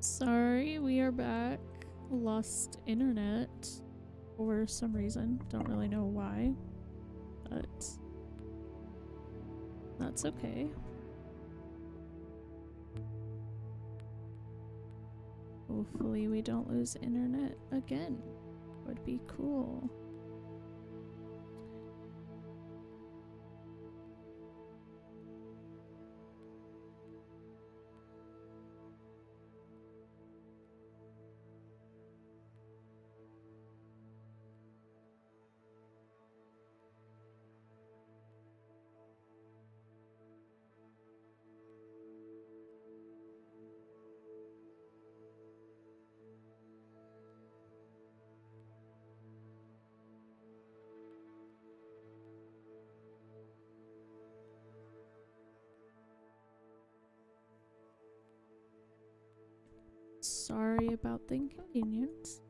Sorry, we are back. Lost internet for some reason. Don't really know why, but that's okay. Hopefully we don't lose internet again. Would be cool. Sorry about the inconvenience.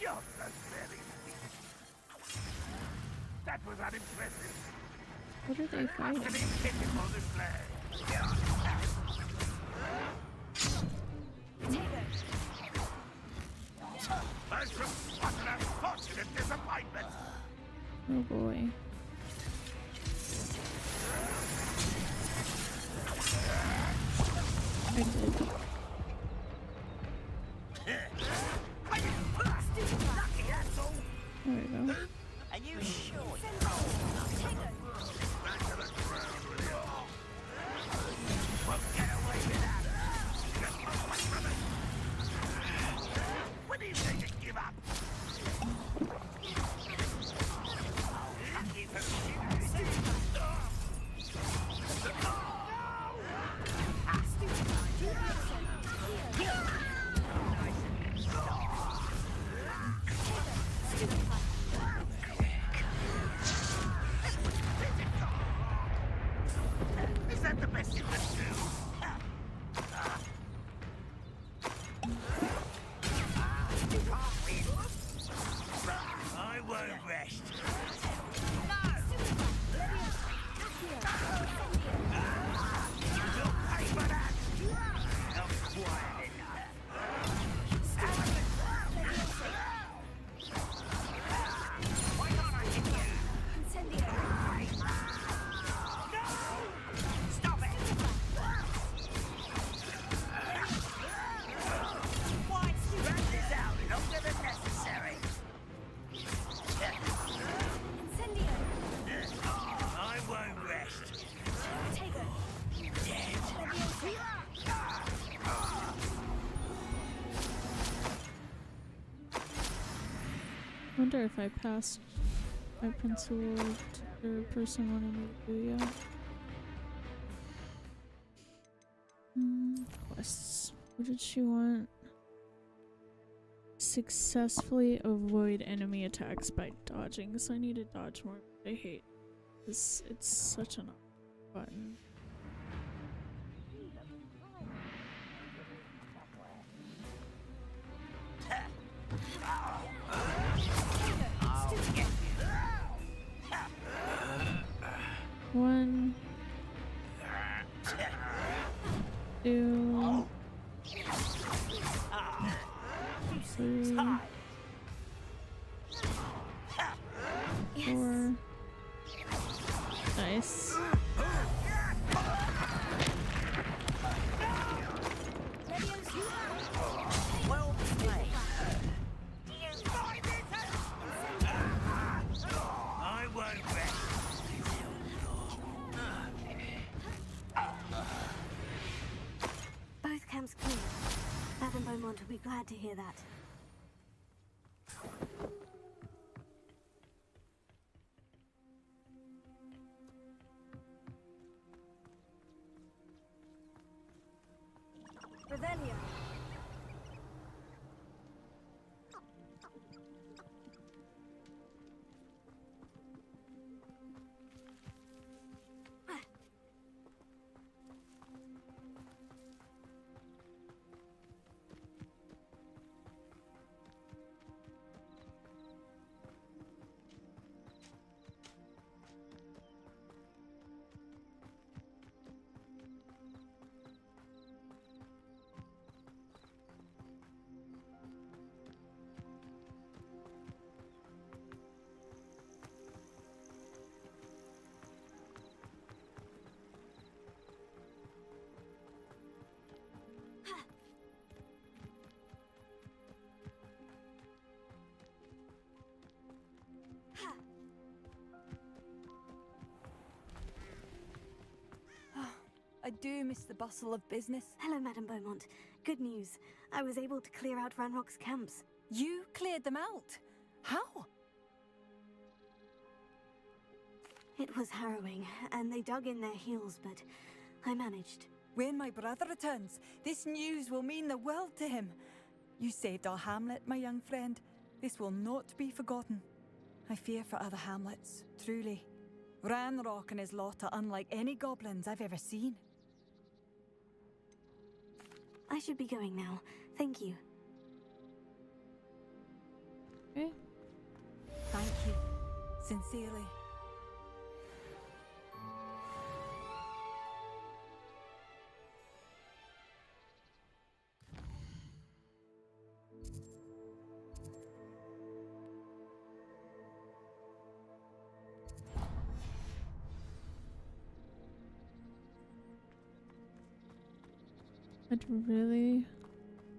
You're so very That was unimpressive. What are they fighting? Unfortunate disappointment. Oh boy. I did. There we go. Are you sure? When do you think you give up? Is that the best you can do? I won't rest. You'll pay for that. Not quiet enough. Why can't I hit you? No! Stop it! Why? Wrap this out longer than necessary. I won't rest. Wonder if I passed my principal or person wanted me to do yet. Quests. What did she want? Successfully avoid enemy attacks by dodging. So I need to dodge more. I hate this. It's such an button. One, two, three, 4. Nice. Well played. I won't rest. Both camps clear. Bab and Beaumont will be glad to hear that. Revelio. I do miss the bustle of business. Hello, Madame Beaumont. Good news. I was able to clear out Ranrock's camps. You cleared them out? How? It was harrowing, and they dug in their heels, but I managed. When my brother returns, this news will mean the world to him. You saved our hamlet, my young friend. This will not be forgotten. I fear for other hamlets, truly. Ranrock and his lot are unlike any goblins I've ever seen. I should be going now. Thank you. Okay. Thank you. Sincerely. I'd really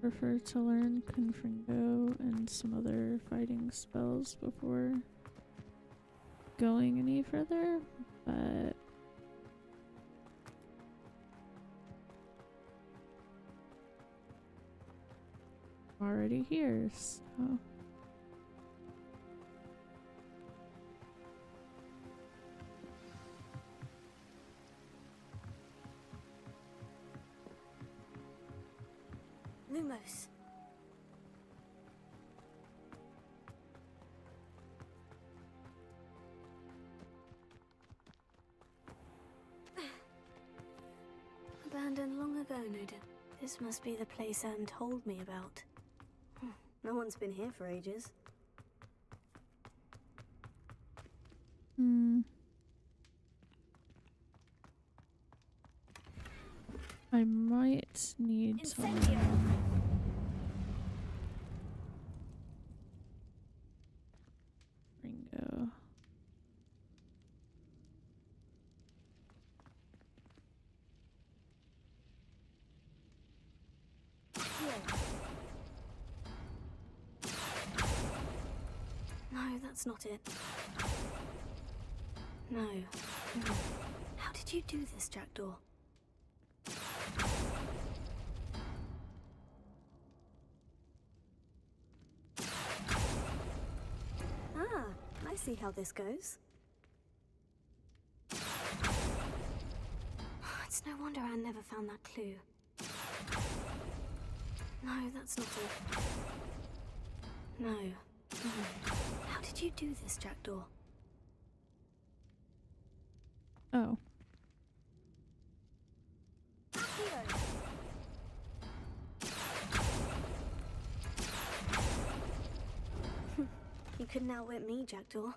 prefer to learn Confringo and some other fighting spells before going any further, but I'm already here, so Lumos. Abandoned long ago, no doubt. This must be the place Anne told me about. No one's been here for ages. I might need to Incendio! learn Ringo. No, that's not it. No. How did you do this, Jackdaw? Ah, I see how this goes. It's no wonder Anne never found that clue. No, that's not it. No. How did you do this, Jackdaw? Oh. You couldn't outwit me, Jackdaw.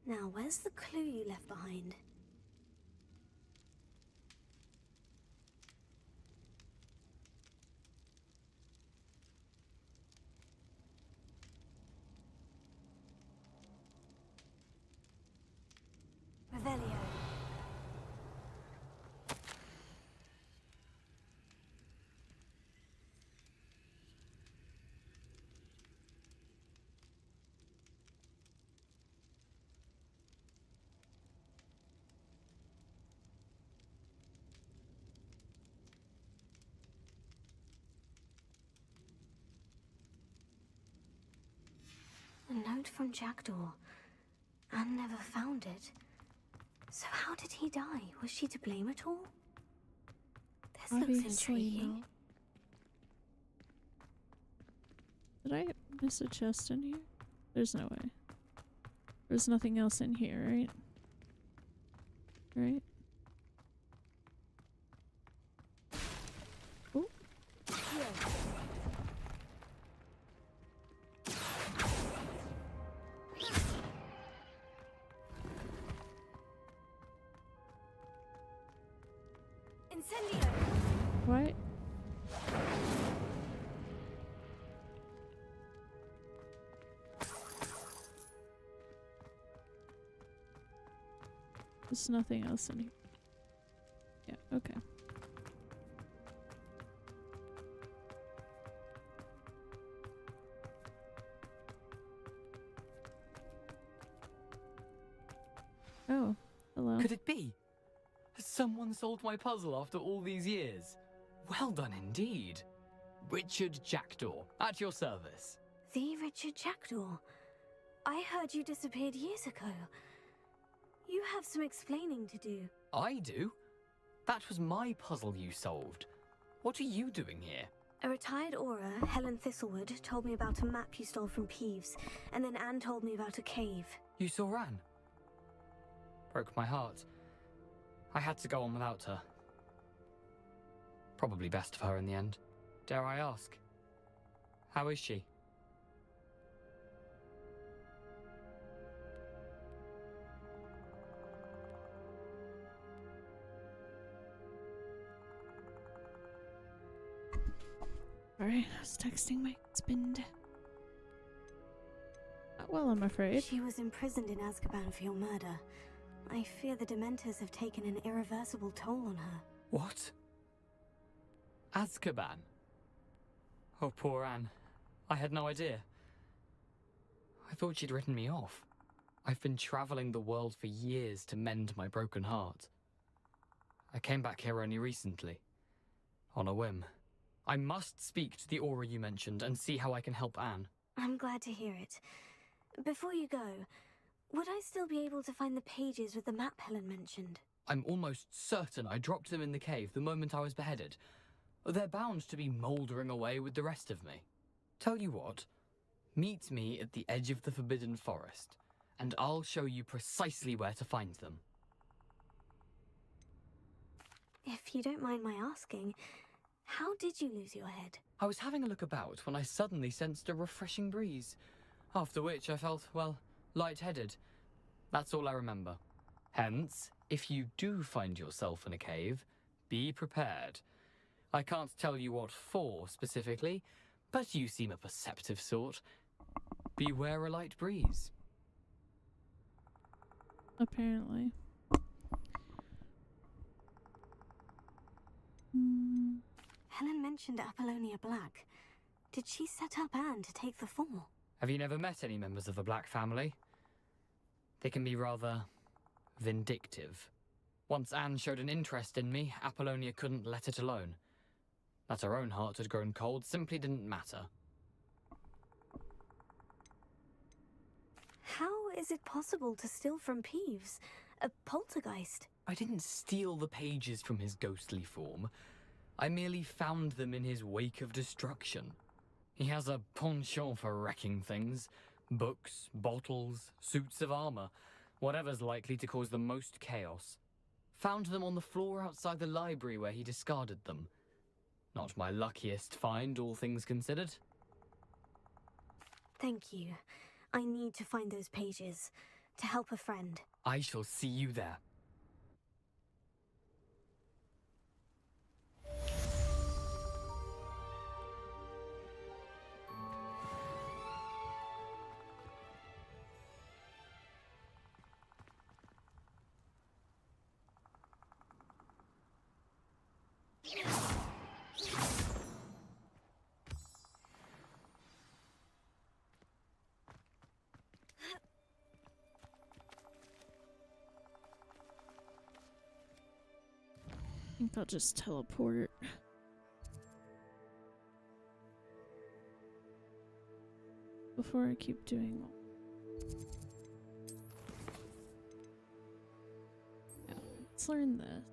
Now, where's the clue you left behind? Revelio. A note from Jackdaw. Anne never found it. So how did he die? Was she to blame at all? This looks Obviously intriguing. Did I miss a chest in here? There's no way. There's nothing else in here, right? Right? Oh. Incendio! What? There's nothing else in here. Yeah, okay. Oh, hello. Could it be? Someone solved my puzzle after all these years. Well done indeed. Richard Jackdaw, at your service. The Richard Jackdaw. I heard you disappeared years ago. You have some explaining to do. I do? That was my puzzle you solved. What are you doing here? A retired aura, Helen Thistlewood, told me about a map you stole from Peeves, and then Anne told me about a cave. You saw Anne? Broke my heart. I had to go on without her. Probably best of her in the end. Dare I ask? How is she? Sorry, I was texting my husband. Not well, I'm afraid. She was imprisoned in Azkaban for your murder. I fear the Dementors have taken an irreversible toll on her. What? Azkaban? Oh, poor Anne. I had no idea. I thought she'd written me off. I've been traveling the world for years to mend my broken heart. I came back here only recently. On a whim. I must speak to the aura you mentioned and see how I can help Anne. I'm glad to hear it. Before you go, would I still be able to find the pages with the map Helen mentioned? I'm almost certain I dropped them in the cave the moment I was beheaded. They're bound to be mouldering away with the rest of me. Tell you what, meet me at the edge of the Forbidden Forest, and I'll show you precisely where to find them. If you don't mind my asking, how did you lose your head? I was having a look about when I suddenly sensed a refreshing breeze, after which I felt, well, lightheaded. That's all I remember. Hence, if you do find yourself in a cave, be prepared. I can't tell you what for specifically, but you seem a perceptive sort. Beware a light breeze. Apparently. Helen mentioned Apollonia Black. Did she set up Anne to take the fall? Have you never met any members of the Black family? They can be rather vindictive. Once Anne showed an interest in me, Apollonia couldn't let it alone. That her own heart had grown cold simply didn't matter. How is it possible to steal from Peeves? A poltergeist? I didn't steal the pages from his ghostly form. I merely found them in his wake of destruction. He has a penchant for wrecking things. Books, bottles, suits of armor, whatever's likely to cause the most chaos. Found them on the floor outside the library where he discarded them. Not my luckiest find, all things considered. Thank you. I need to find those pages to help a friend. I shall see you there. I think I'll just teleport. Before I keep doing yeah, let's learn this.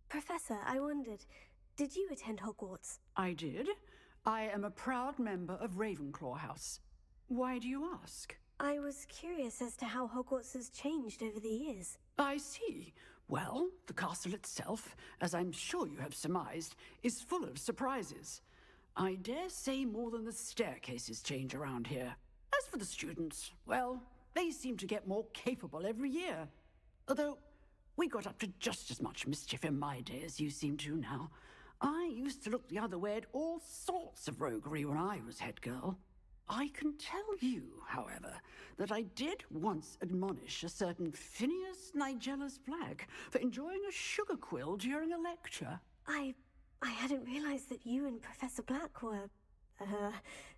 Professor, I wondered, did you attend Hogwarts? I did. I am a proud member of Ravenclaw House. Why do you ask? I was curious as to how Hogwarts has changed over the years. I see. Well, the castle itself, as I'm sure you have surmised, is full of surprises. I dare say more than the staircases change around here. As for the students, well, they seem to get more capable every year. Although, we got up to just as much mischief in my day as you seem to now. I used to look the other way at all sorts of roguery when I was head girl. I can tell you, however, that I did once admonish a certain Phineas Nigellus Black for enjoying a sugar quill during a lecture. I hadn't realized that you and Professor Black were,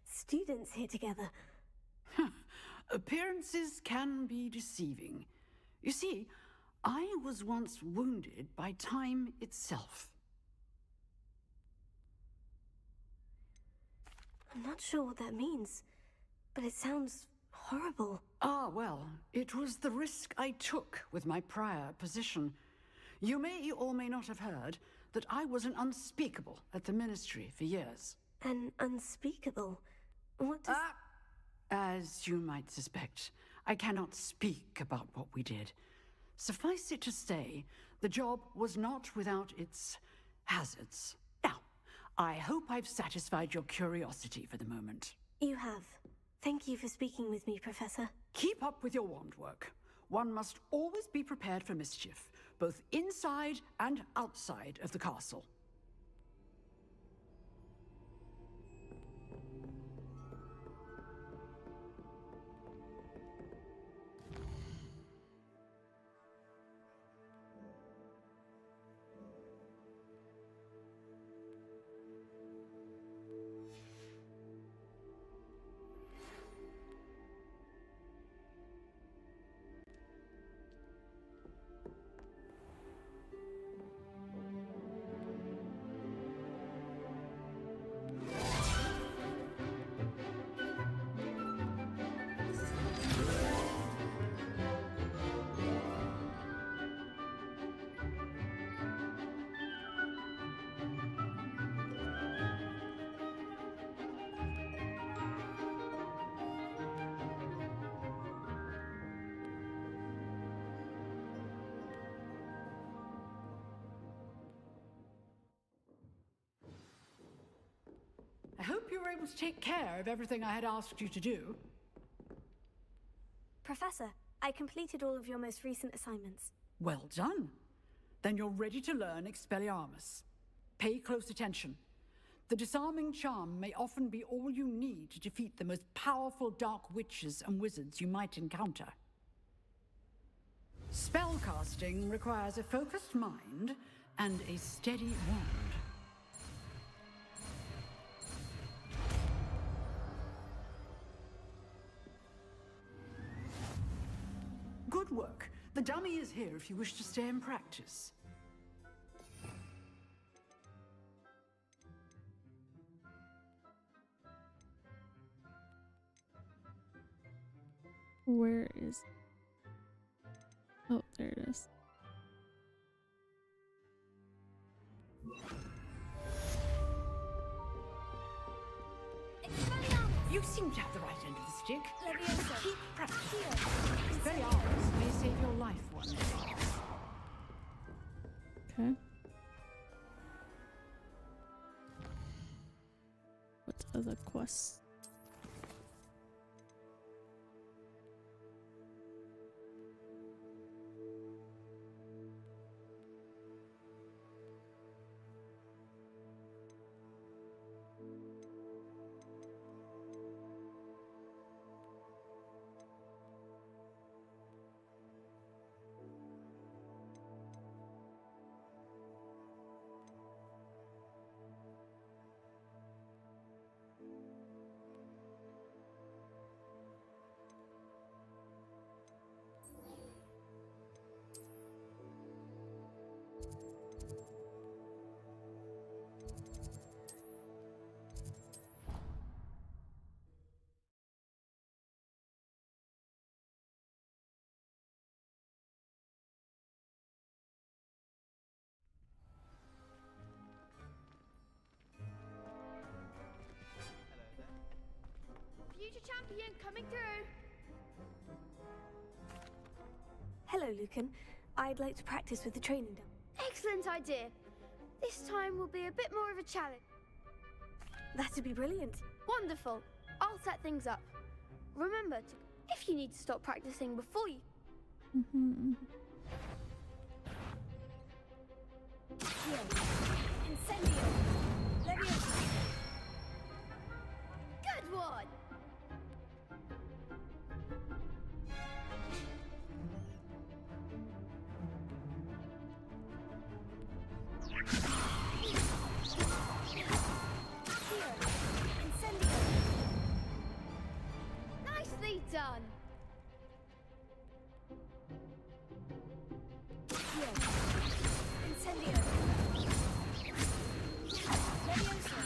students here together. Appearances can be deceiving. You see, I was once wounded by time itself. I'm not sure what that means, but it sounds horrible. Ah, well, it was the risk I took with my prior position. You may or may not have heard that I was an unspeakable at the Ministry for years. An unspeakable? What does... As you might suspect, I cannot speak about what we did. Suffice it to say, the job was not without its hazards. Now, I hope I've satisfied your curiosity for the moment. You have. Thank you for speaking with me, Professor. Keep up with your wand work. One must always be prepared for mischief, both inside and outside of the castle. I hope you were able to take care of everything I had asked you to do. Professor, I completed all of your most recent assignments. Well done. Then you're ready to learn Expelliarmus. Pay close attention. The disarming charm may often be all you need to defeat the most powerful dark witches and wizards you might encounter. Spellcasting requires a focused mind and a steady wand. Good work. The dummy is here if you wish to stay and practice. Where is... Oh, there it is. You seem to have the right end of the stick. Leviosa. Keep practicing. Expelliarmus may save your life one day. Okay. What other quests? Future champion coming through. Hello, Lucan. I'd like to practice with the training dummy. Excellent idea. This time will be a bit more of a challenge. That'd be brilliant. Wonderful. I'll set things up. Remember to If you need to stop practicing before you... Incendio! Leviosa! Good one! Incendio! Nicely done! Incendio! Leviosa!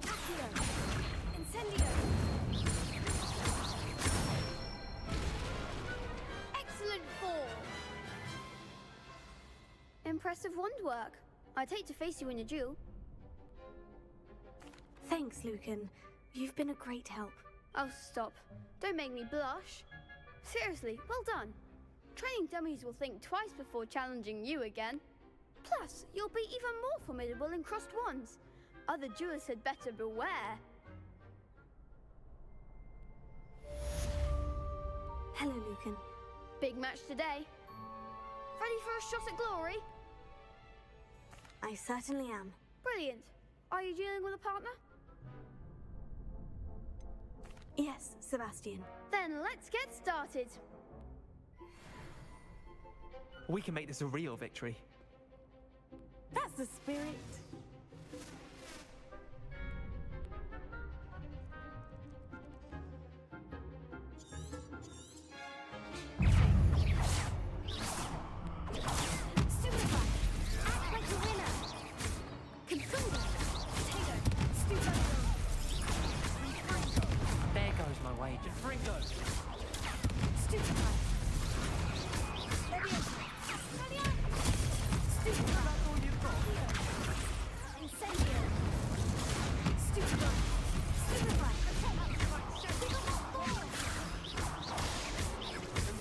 Accio! Incendio! Excellent form! Impressive wand work. I'd hate to face you in a duel. Thanks, Lucan. You've been a great help. Oh, stop. Don't make me blush. Seriously, well done. Training dummies will think twice before challenging you again. Plus, you'll be even more formidable in crossed wands. Other duelists had better beware. Hello, Lucan. Big match today. Ready for a shot at glory? I certainly am. Brilliant. Are you dealing with a partner? Yes, Sebastian. Then let's get started. We can make this a real victory. That's the spirit. Stupefy! Act like a winner! Consumer! Potato! Stupefy! There goes my wager. Ringo! Stupefy! Leviosa! Stupefy! That's all you've got. Incendio! Stupefy! Stupefy!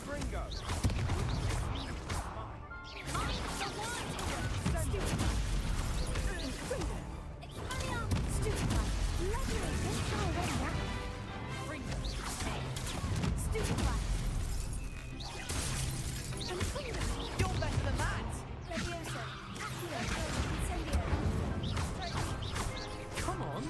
Ringo! You're better than that! Come on!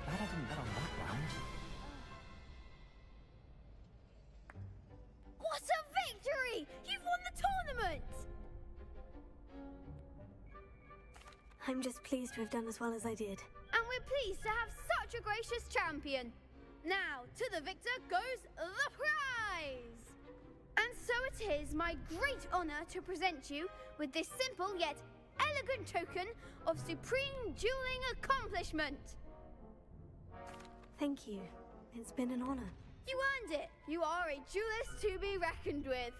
Glad I didn't bet on that round. What a victory! You've won the tournament! I'm just pleased to have done as well as I did. And we're pleased to have such a gracious champion. Now, to the victor goes the prize! And so it is my great honor to present you with this simple yet elegant token of supreme dueling accomplishment. Thank you. It's been an honor. You earned it! You are a duelist to be reckoned with.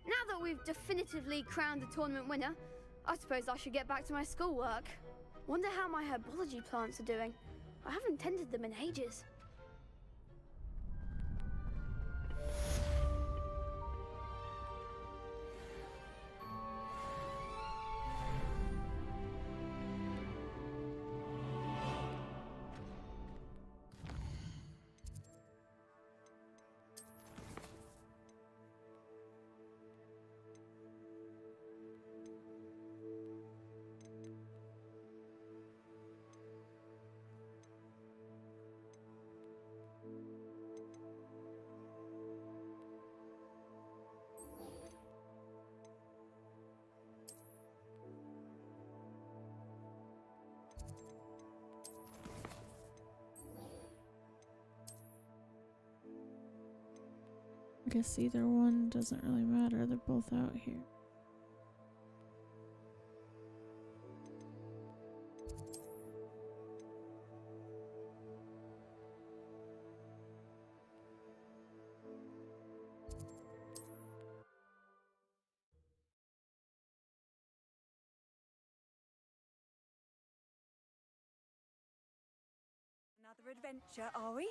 Now that we've definitively crowned a tournament winner, I suppose I should get back to my schoolwork. Wonder how my herbology plants are doing. I haven't tended them in ages. I guess either one doesn't really matter. They're both out here. Another adventure, are we?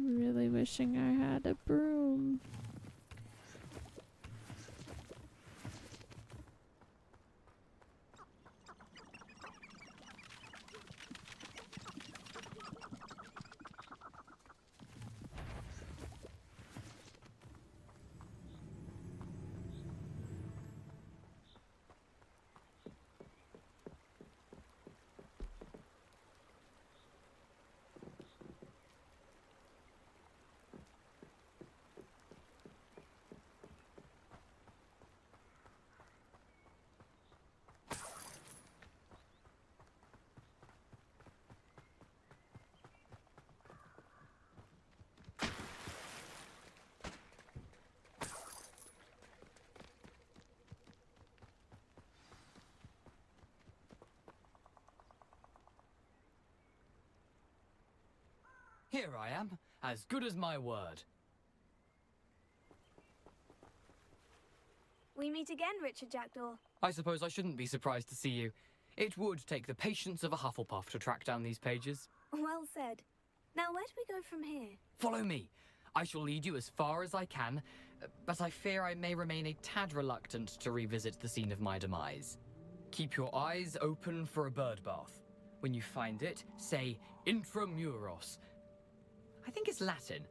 Really wishing I had a broom. Here I am, as good as my word. We meet again, Richard Jackdaw. I suppose I shouldn't be surprised to see you. It would take the patience of a Hufflepuff to track down these pages. Well said. Now, where do we go from here? Follow me. I shall lead you as far as I can, but I fear I may remain a tad reluctant to revisit the scene of my demise. Keep your eyes open for a bird bath. When you find it, say intramuros. I think it's Latin.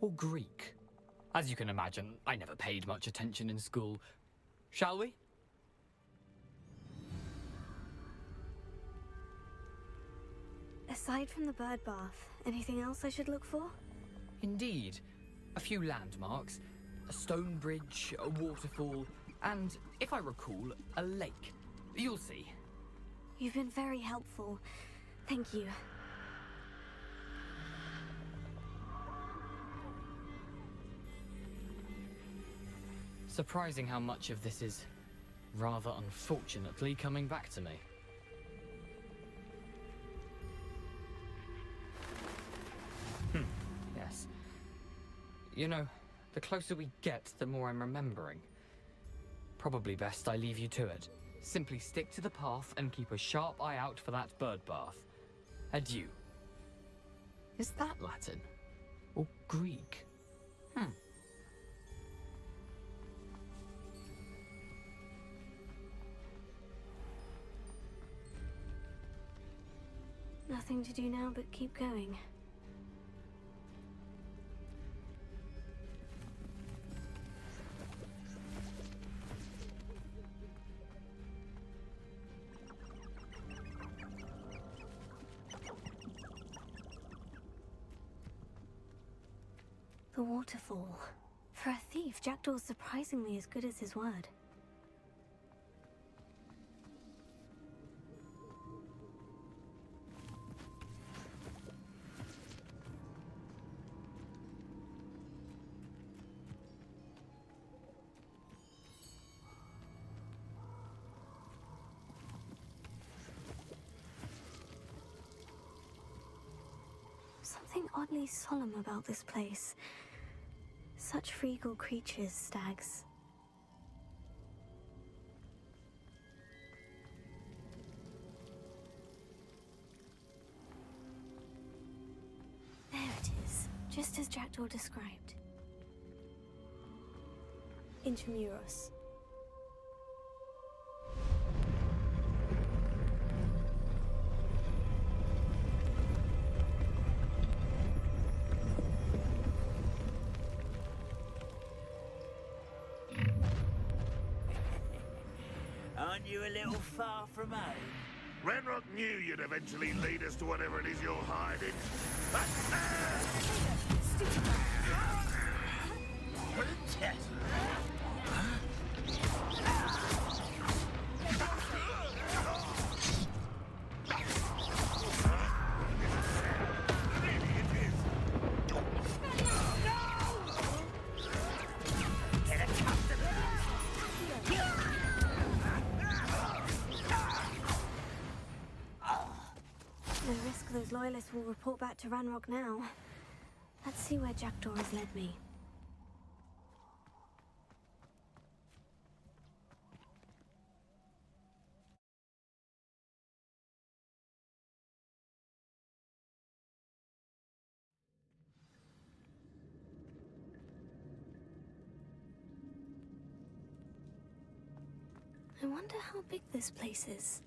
Or Greek. As you can imagine, I never paid much attention in school. Shall we? Aside from the bird bath, anything else I should look for? Indeed. A few landmarks. A stone bridge, a waterfall, and, if I recall, a lake. You'll see. You've been very helpful. Thank you. Surprising how much of this is, rather unfortunately, coming back to me. Yes. You know, the closer we get, the more I'm remembering. Probably best I leave you to it. Simply stick to the path and keep a sharp eye out for that bird bath. Adieu. Is that Latin? Or Greek? Nothing to do now but keep going. The waterfall. For a thief, Jackdaw's surprisingly as good as his word. Something oddly solemn about this place. Such regal creatures, stags. There it is, just as Jackdaw described. Intramuros. Aren't you a little far from home? Ranrock knew you'd eventually lead us to whatever it is you're hiding. No risk those loyalists will report back to Ranrock now. Let's see where Jackdaw has led me. I wonder how big this place is.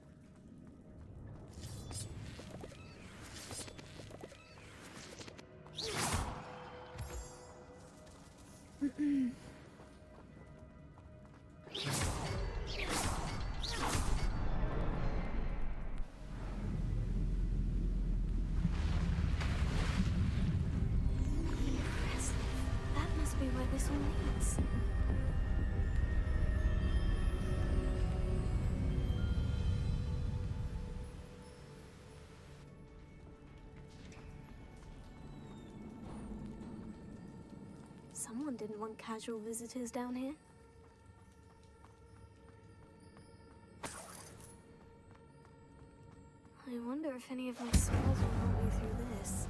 That must be where this all leads. Someone didn't want casual visitors down here. I wonder if any of my spells will help me through this.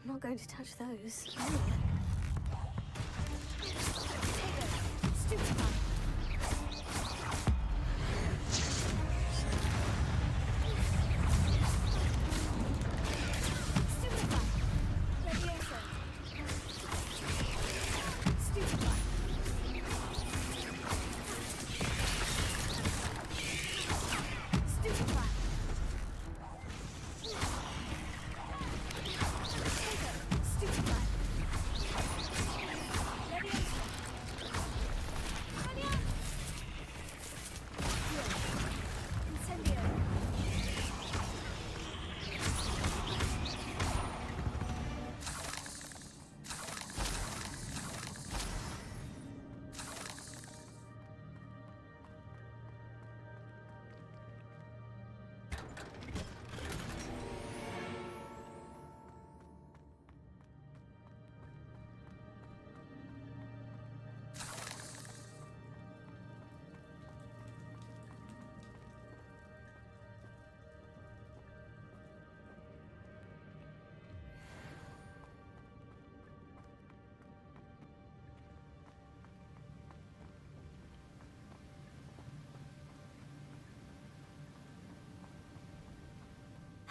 I'm not going to touch those.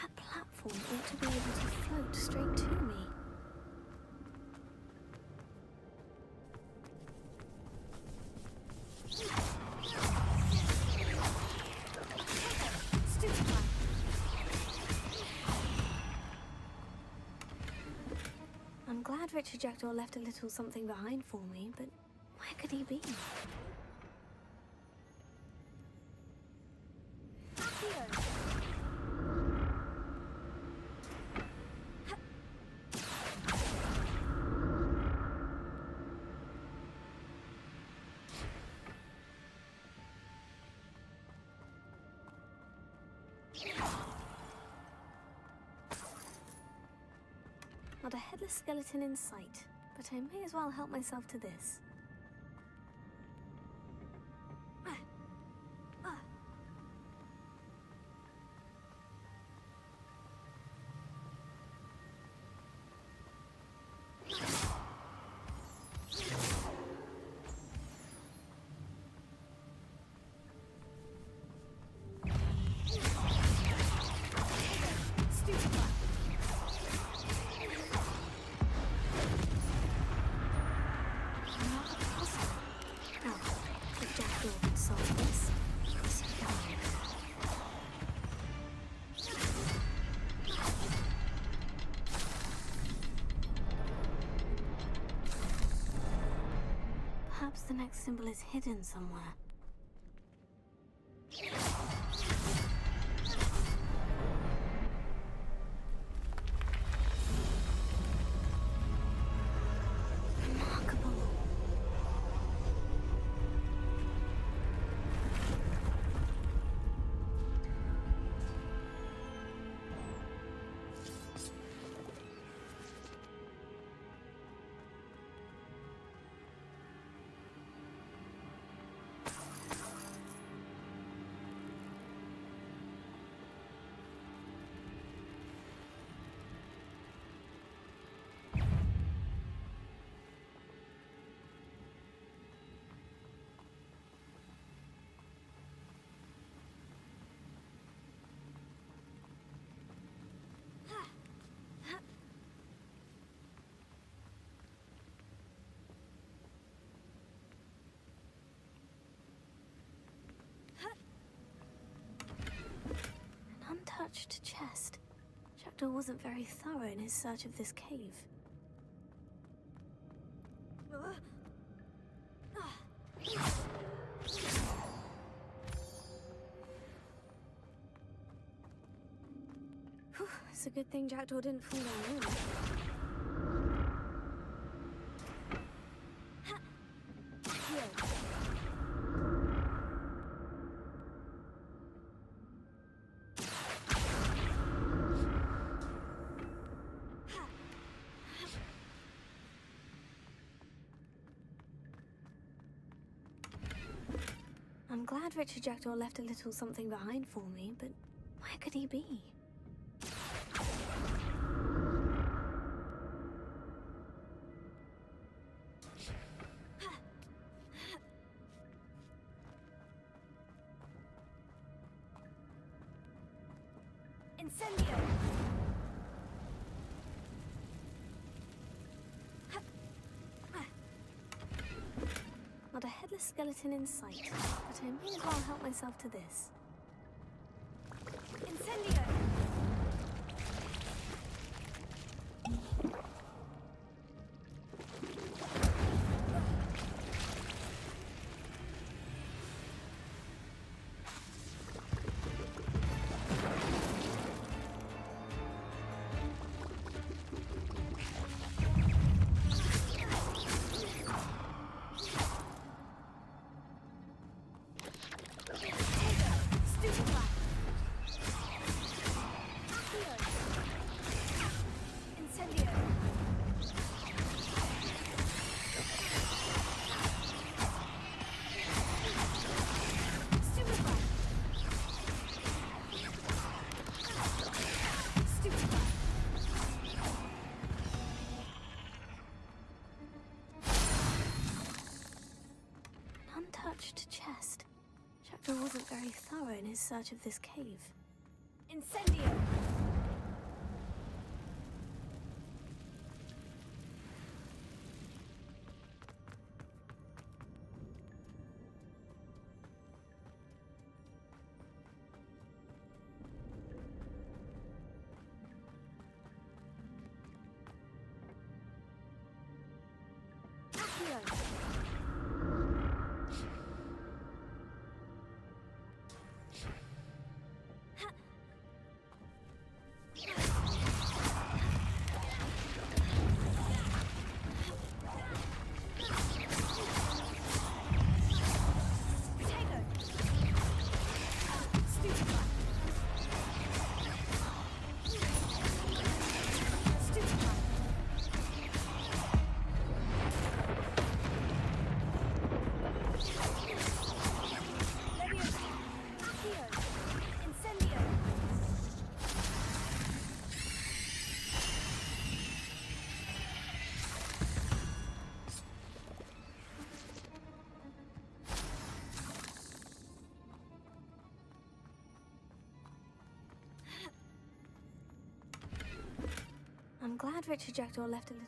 That platform ought to be able to float straight to me. I'm glad Richard Jackdaw left a little something behind for me, but where could he be? Not a headless skeleton in sight, but I may as well help myself to this. Perhaps the next symbol is hidden somewhere. untouched chest. Jackdaw wasn't very thorough in his search of this cave. Whew, it's a good thing Jackdaw didn't fall down in. I'm glad Richard Jackdaw left a little something behind for me, but where could he be? Incendio! Not a headless skeleton in sight, but I may as well help myself to this. Incendio! Untouched chest. Jackdaw wasn't very thorough in his search of this cave. Incendio! Accio! I'm glad Richard Jackdaw left a little...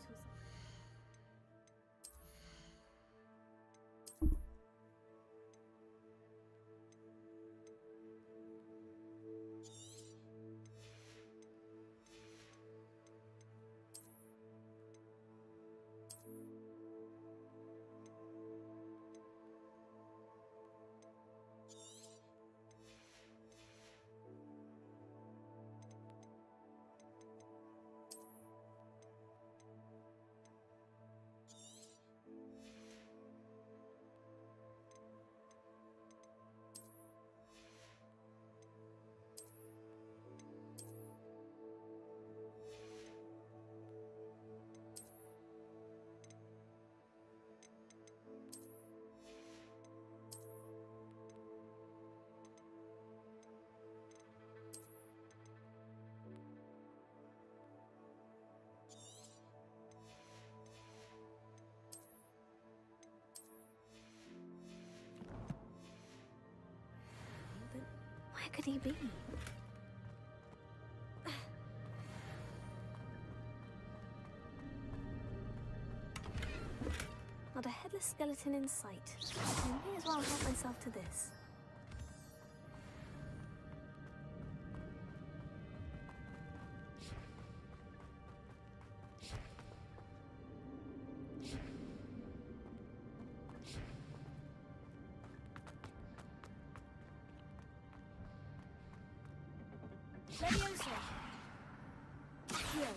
Where could he be? Not a headless skeleton in sight. I may as well help myself to this. Leviosa! Heal.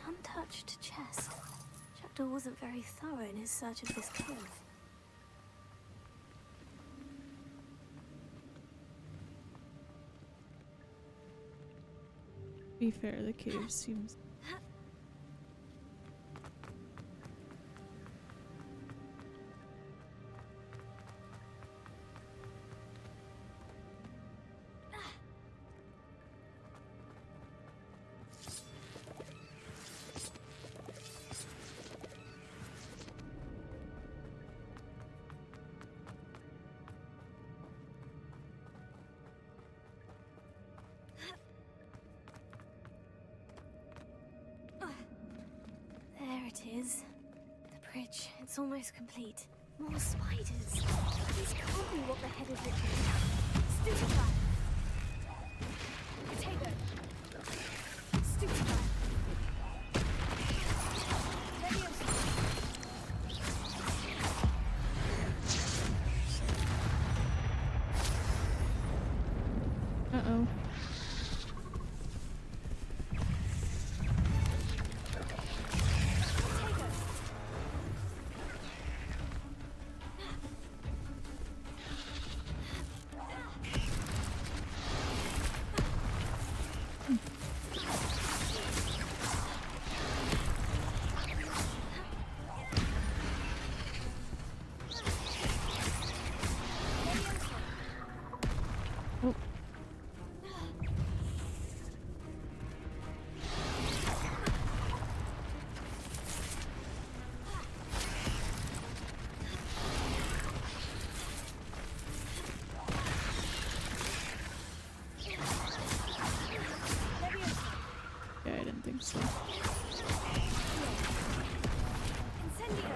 Untouched chest. Jackdaw wasn't very thorough in his search of this cave. To be fair, the cave seems. There it is. The bridge. It's almost complete. More spiders. This can't be what the head is looking. Stupefy. Potato. Stupefy. Leviosa. Uh-oh. Oh. Yeah, I didn't think so. Incendio.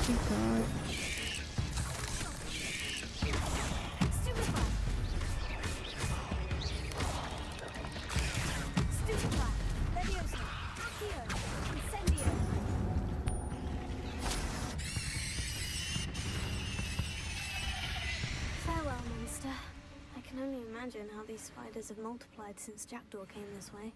Thank God. Stupefy. Stupefy. Leviosa. Accio. Incendio. Farewell, monster. I can only imagine how these spiders have multiplied since Jackdaw came this way.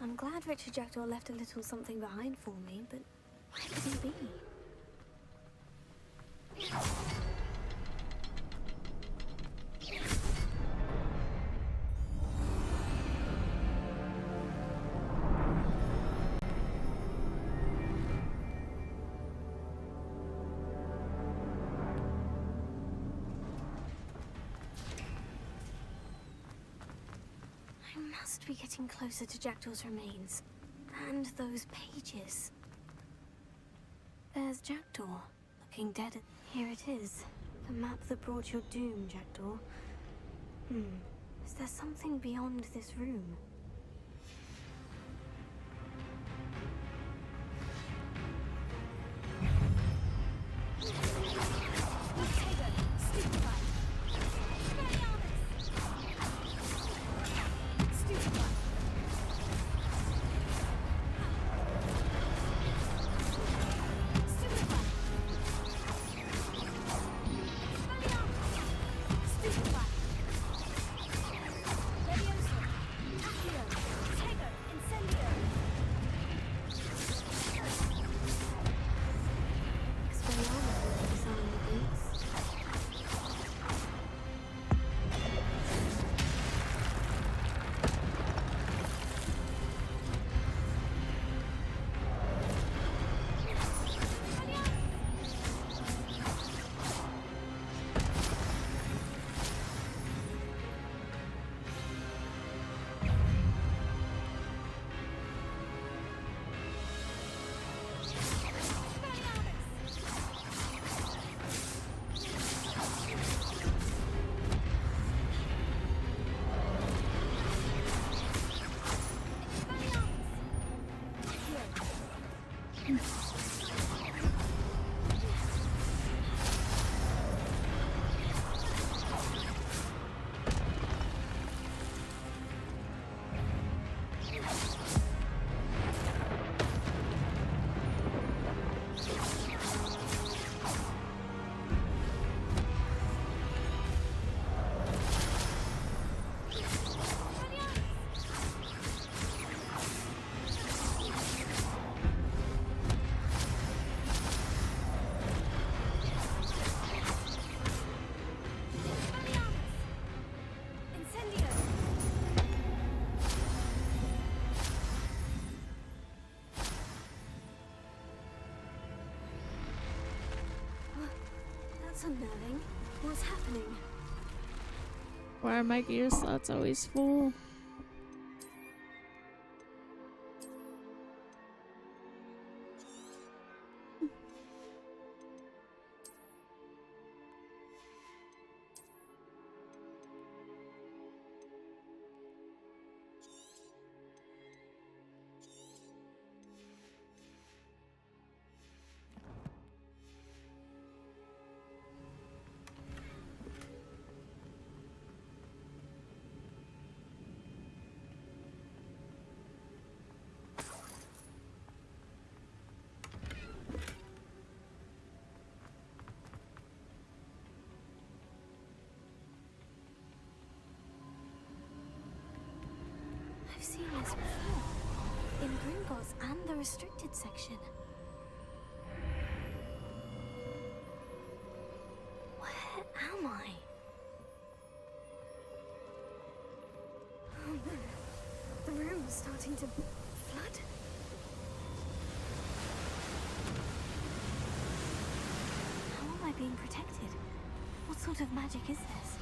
I'm glad Richard Jackdaw left a little something behind for me, but where could he be? I must be getting closer to Jackdaw's remains. And those pages. There's Jackdaw, looking dead. Here it is. The map that brought your doom, Jackdaw. Is there something beyond this room? That's unnerving. What's happening? Why are my gear slots always full? I've seen this before. In Gringotts and the restricted section. Where am I? Oh no. The room is starting to flood. How am I being protected? What sort of magic is this?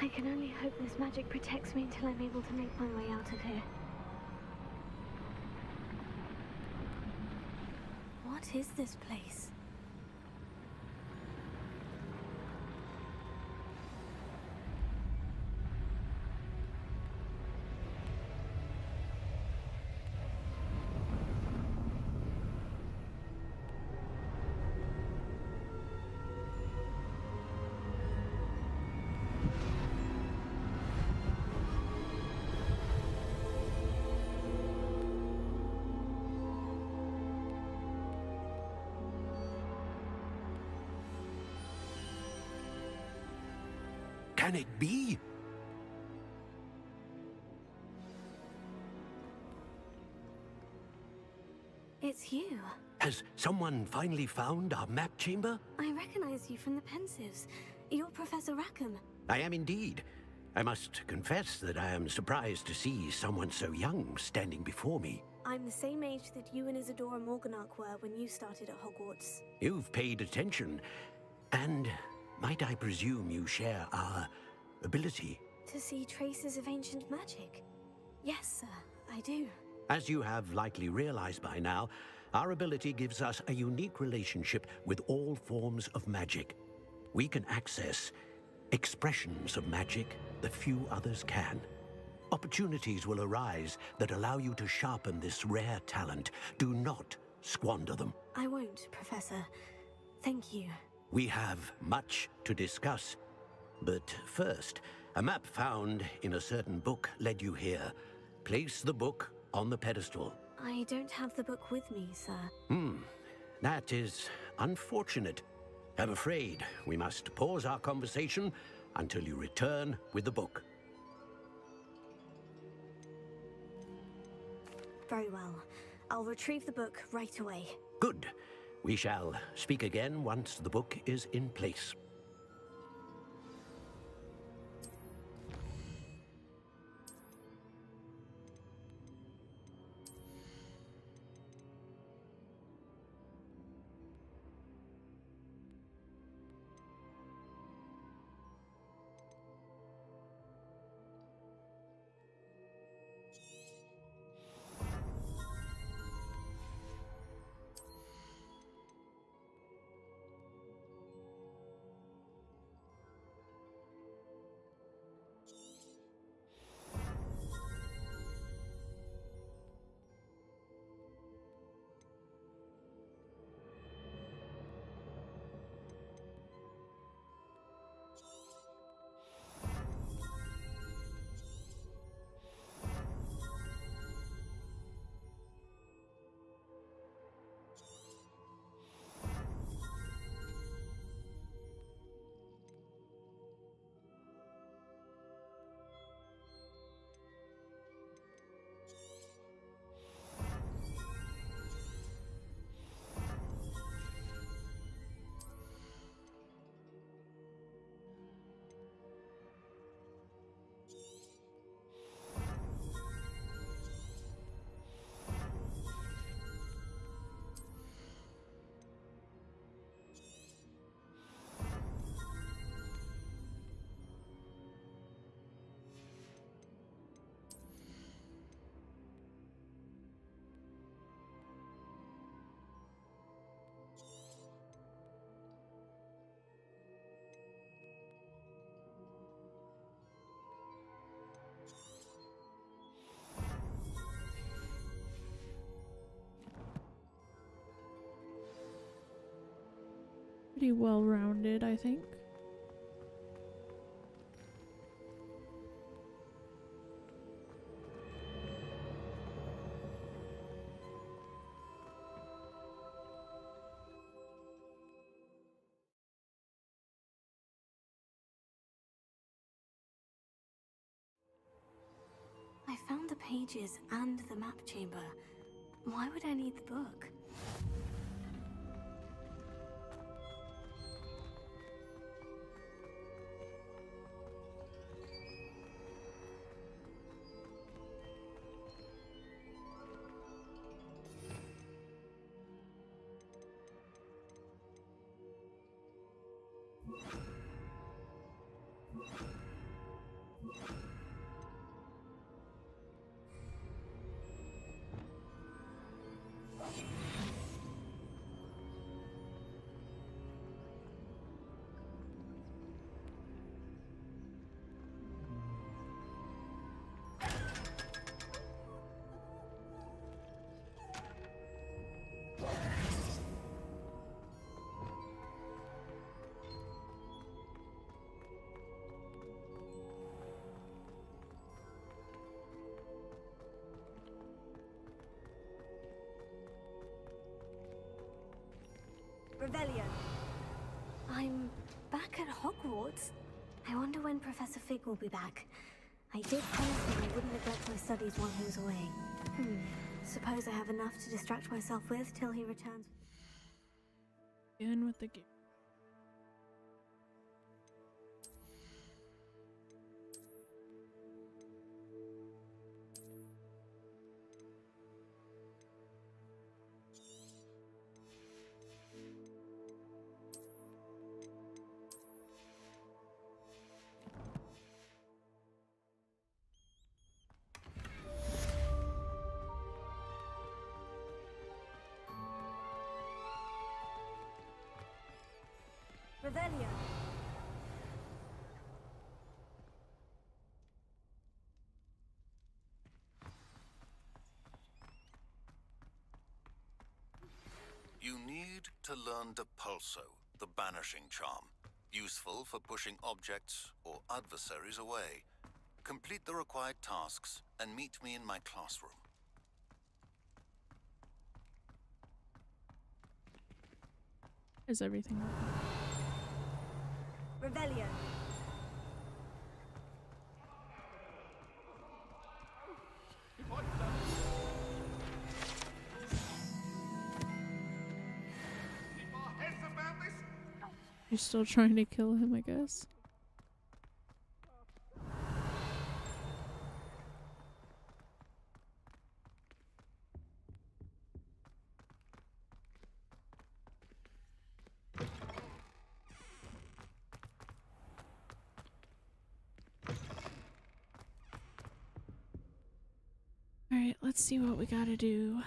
I can only hope this magic protects me until I'm able to make my way out of here. What is this place? Can it be? It's you. Has someone finally found our map chamber? I recognize you from the Pensives. You're Professor Rackham. I am indeed. I must confess that I am surprised to see someone so young standing before me. I'm the same age that you and Isadora Morganach were when you started at Hogwarts. You've paid attention. And might I presume you share our ability? To see traces of ancient magic. Yes, sir, I do. As you have likely realized by now, our ability gives us a unique relationship with all forms of magic. We can access expressions of magic that few others can. Opportunities will arise that allow you to sharpen this rare talent. Do not squander them. I won't, Professor. Thank you. We have much to discuss. But first, a map found in a certain book led you here. Place the book on the pedestal. I don't have the book with me, sir. That is unfortunate. I'm afraid we must pause our conversation until you return with the book. Very well. I'll retrieve the book right away. Good. We shall speak again once the book is in place. Pretty well-rounded, I think. I found the pages and the map chamber. Why would I need the book? Rebellion. I'm back at Hogwarts. I wonder when Professor Fig will be back. I did promise him I wouldn't neglect my studies while he was away. Suppose I have enough to distract myself with till he returns. In with the game. need to learn Depulso, the banishing charm. Useful for pushing objects or adversaries away. Complete the required tasks and meet me in my classroom. Is everything okay? Revelio. You're still trying to kill him, I guess. Alright, let's see what we gotta do.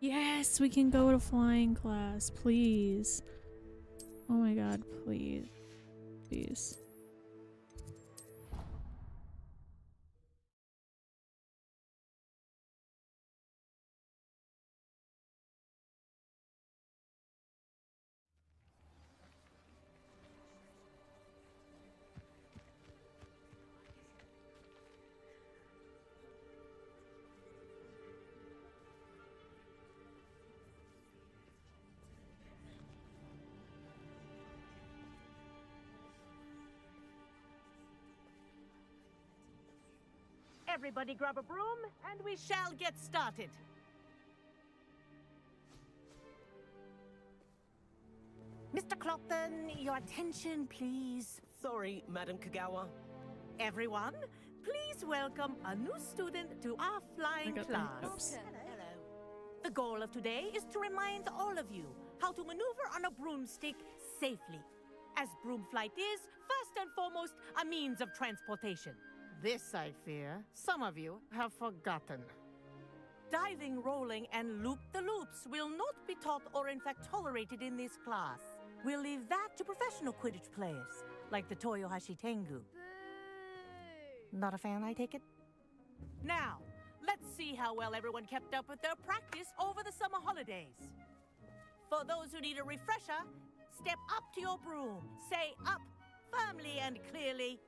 Yes, we can go to flying class, please. Oh my god, please. Please. Everybody grab a broom, and we shall get started. Mr. Clopton, your attention, please. Sorry, Madam Kagawa. Everyone, please welcome a new student to our flying class. Hello. The goal of today is to remind all of you how to maneuver on a broomstick safely, as broom flight is, first and foremost, a means of transportation. This, I fear, some of you have forgotten. Diving, rolling, and loop-the-loops will not be taught or in fact tolerated in this class. We'll leave that to professional Quidditch players, like the Toyohashi Tengu. Not a fan, I take it? Now, let's see how well everyone kept up with their practice over the summer holidays. For those who need a refresher, step up to your broom, say up firmly and clearly,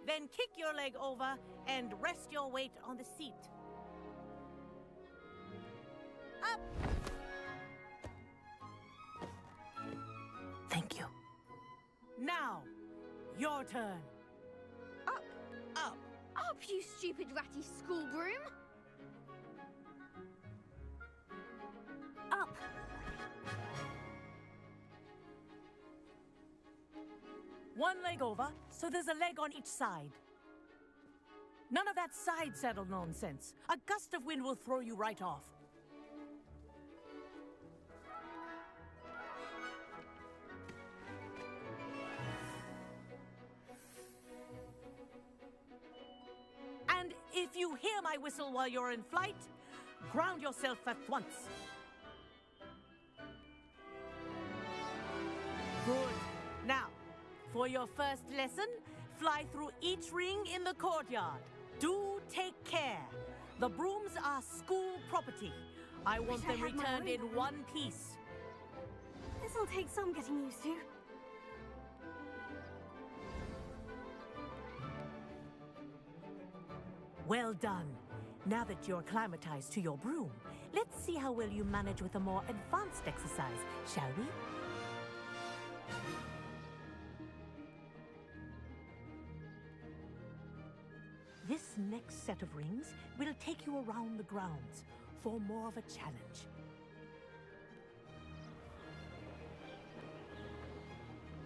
then kick your leg over and rest your weight on the seat. Up! Thank you. Now, your turn. Up! Up! Up, you stupid ratty school broom! Up! One leg over, so there's a leg on each side. None of that side saddle nonsense. A gust of wind will throw you right off. And if you hear my whistle while you're in flight, ground yourself at once. Good. Now, for your first lesson, fly through each ring in the courtyard. Do take care. The brooms are school property. I want them returned in one piece. This'll take some getting used to. Well done. Now that you're acclimatized to your broom, let's see how well you manage with a more advanced exercise, shall we? This next set of rings will take you around the grounds for more of a challenge.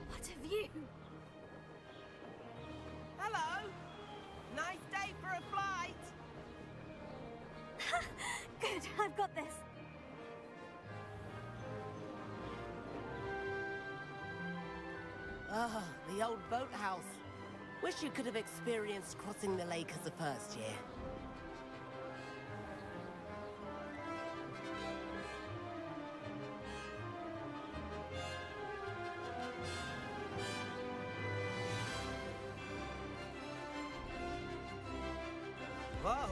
What a view! Hello! Nice day for a flight! Good, I've got this. Ah, the old boathouse. Wish you could have experienced crossing the lake as a first year. Whoa,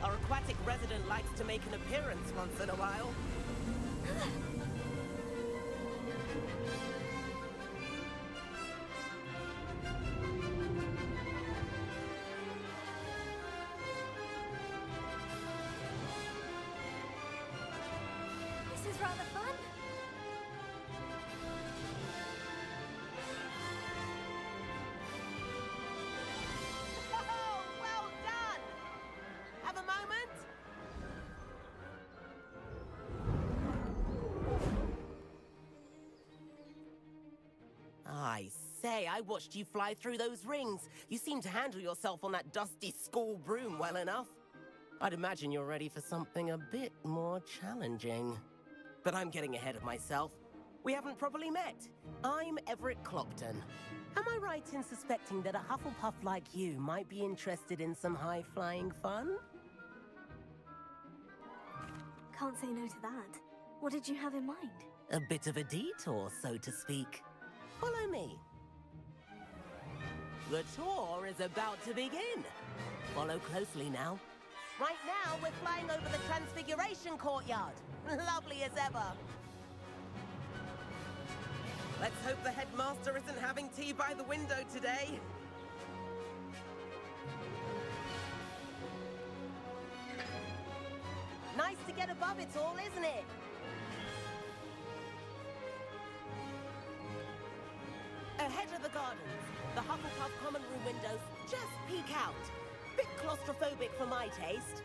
our aquatic resident likes to make an appearance once in a while. This is rather fun. Oh, well done! Have a moment? I say, I watched you fly through those rings. You seem to handle yourself on that dusty school broom well enough. I'd imagine you're ready for something a bit more challenging. But I'm getting ahead of myself. We haven't properly met. I'm Everett Clopton. Am I right in suspecting that a Hufflepuff like you might be interested in some high-flying fun? Can't say no to that. What did you have in mind? A bit of a detour, so to speak. Follow me. The tour is about to begin. Follow closely now. Right now, we're flying over the Transfiguration Courtyard. Lovely as ever. Let's hope the headmaster isn't having tea by the window today. Nice to get above it all, isn't it? Ahead of the gardens, the Hufflepuff common room windows just peek out. Bit claustrophobic for my taste.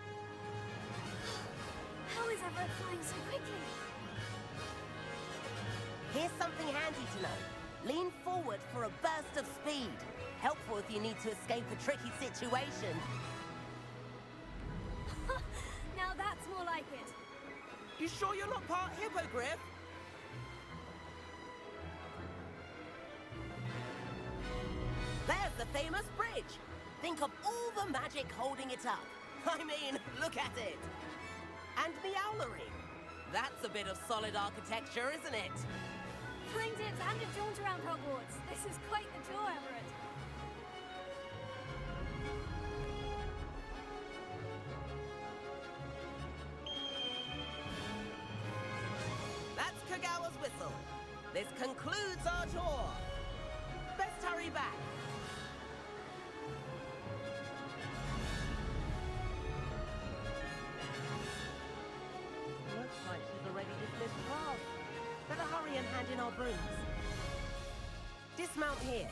How is Everett flying so quickly? Here's something handy to know. Lean forward for a burst of speed. Helpful if you need to escape a tricky situation. Now that's more like it. You sure you're not part hippogriff? There's the famous bridge. Think of all the magic holding it up. I mean, look at it. And the owlery. That's a bit of solid architecture, isn't it? Find it and a jaunt around Hogwarts. This is quite the tour, Everett. That's Kagawa's whistle. This concludes our tour. Best hurry back. Looks like she's already dismissed class. Better hurry and hand in our brooms. Dismount here.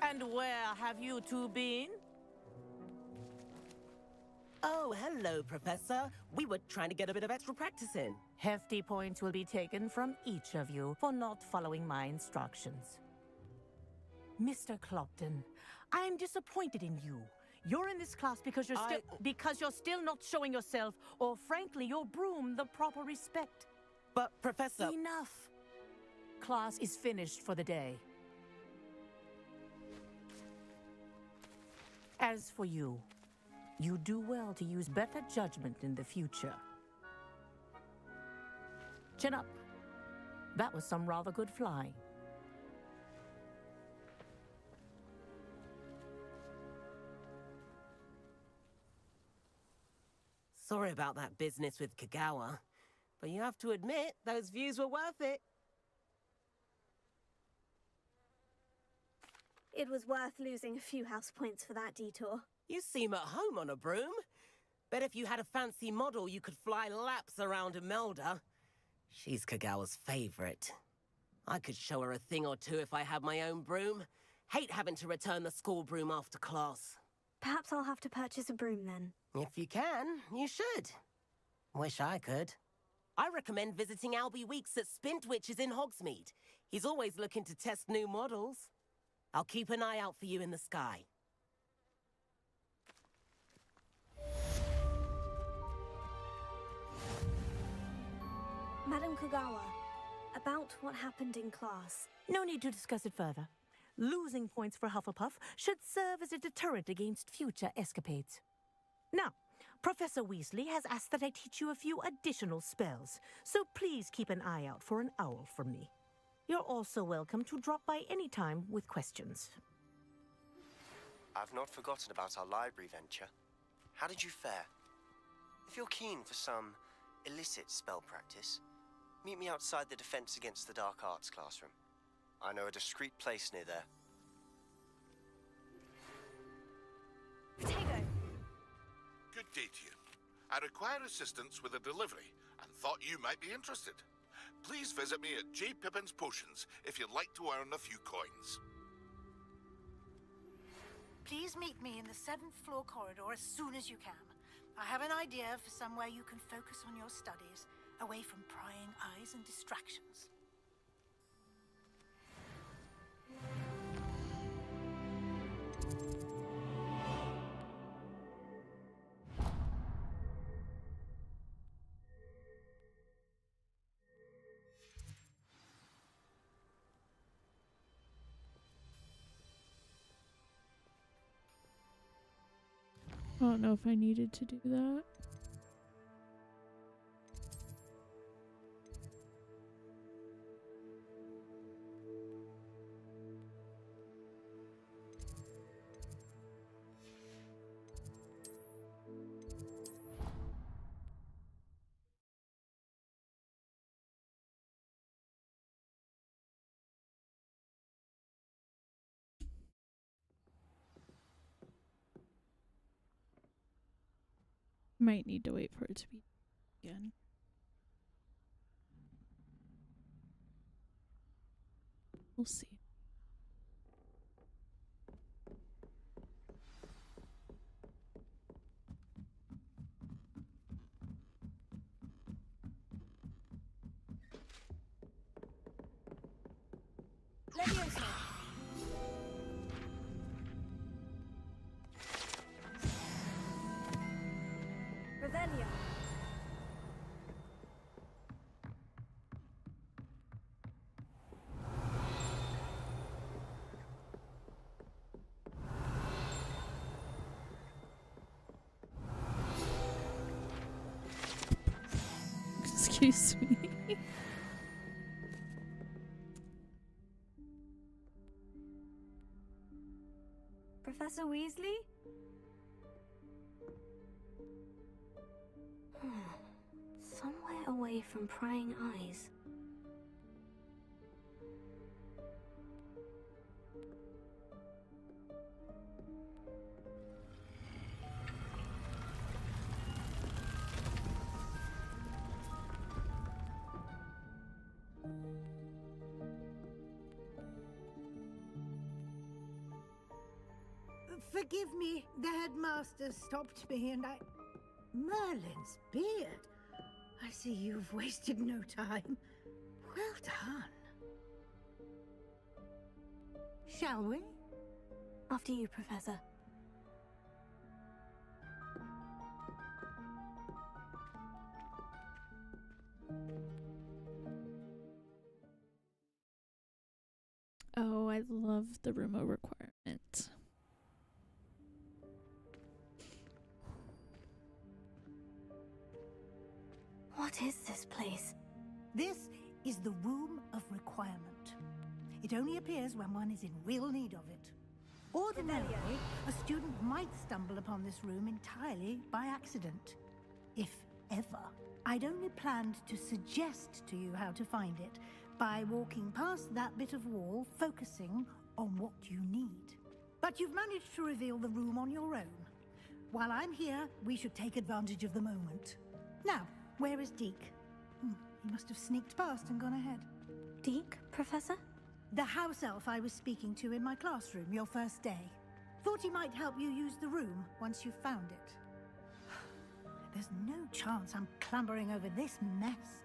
And where have you two been? Oh, hello, Professor. We were trying to get a bit of extra practice in. Hefty points will be taken from each of you for not following my instructions. Mr. Clopton, I'm disappointed in you. You're in this class because you're still not showing yourself, or frankly, your broom the proper respect. But, Professor... Enough. Class is finished for the day. As for you, you do well to use better judgment in the future. Chin up. That was some rather good flying. Sorry about that business with Kagawa, but you have to admit, those views were worth it. It was worth losing a few house points for that detour. You seem at home on a broom. Bet if you had a fancy model, you could fly laps around Imelda. She's Kagawa's favorite. I could show her a thing or two if I had my own broom. Hate having to return the school broom after class. Perhaps I'll have to purchase a broom then. If you can, you should. Wish I could. I recommend visiting Albie Weeks at Spintwitches in Hogsmeade. He's always looking to test new models. I'll keep an eye out for you in the sky. Madam Kagawa, about what happened in class. No need to discuss it further. Losing points for Hufflepuff should serve as a deterrent against future escapades. Now, Professor Weasley has asked that I teach you a few additional spells, so please keep an eye out for an owl from me. You're also welcome to drop by any time with questions. I've not forgotten about our library venture. How did you fare? If you're keen for some illicit spell practice, meet me outside the Defense Against the Dark Arts classroom. I know a discreet place near there. Potato! Good day to you. I require assistance with a delivery and thought you might be interested. Please visit me at J. Pippin's Potions if you'd like to earn a few coins. Please meet me in the 7th floor corridor as soon as you can. I have an idea for somewhere you can focus on your studies, away from prying eyes and distractions. I don't know if I needed to do that. Might need to wait for it to be again. We'll see. Leviosa! Revelio. Excuse me. Professor Weasley? Somewhere away from prying eyes. Forgive me, the headmaster stopped me and I... Merlin's beard. I see you've wasted no time. Well done. Shall we? After you, Professor. Oh, I love the Rumo requirement. What is this place? This is the Room of Requirement. It only appears when one is in real need of it. Ordinarily, a student might stumble upon this room entirely by accident. If ever. I'd only planned to suggest to you how to find it by walking past that bit of wall, focusing on what you need. But you've managed to reveal the room on your own. While I'm here, we should take advantage of the moment. Now, where is Deke? He must have sneaked past and gone ahead. Deke, Professor? The house elf I was speaking to in my classroom your first day. Thought he might help you use the room once you found it. There's no chance I'm clambering over this mess.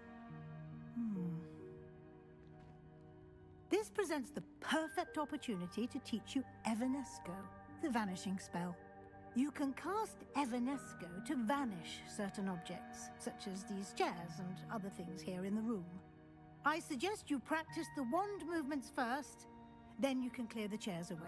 This presents the perfect opportunity to teach you Evanesco, the vanishing spell. You can cast Evanesco to vanish certain objects, such as these chairs and other things here in the room. I suggest you practice the wand movements first, then you can clear the chairs away.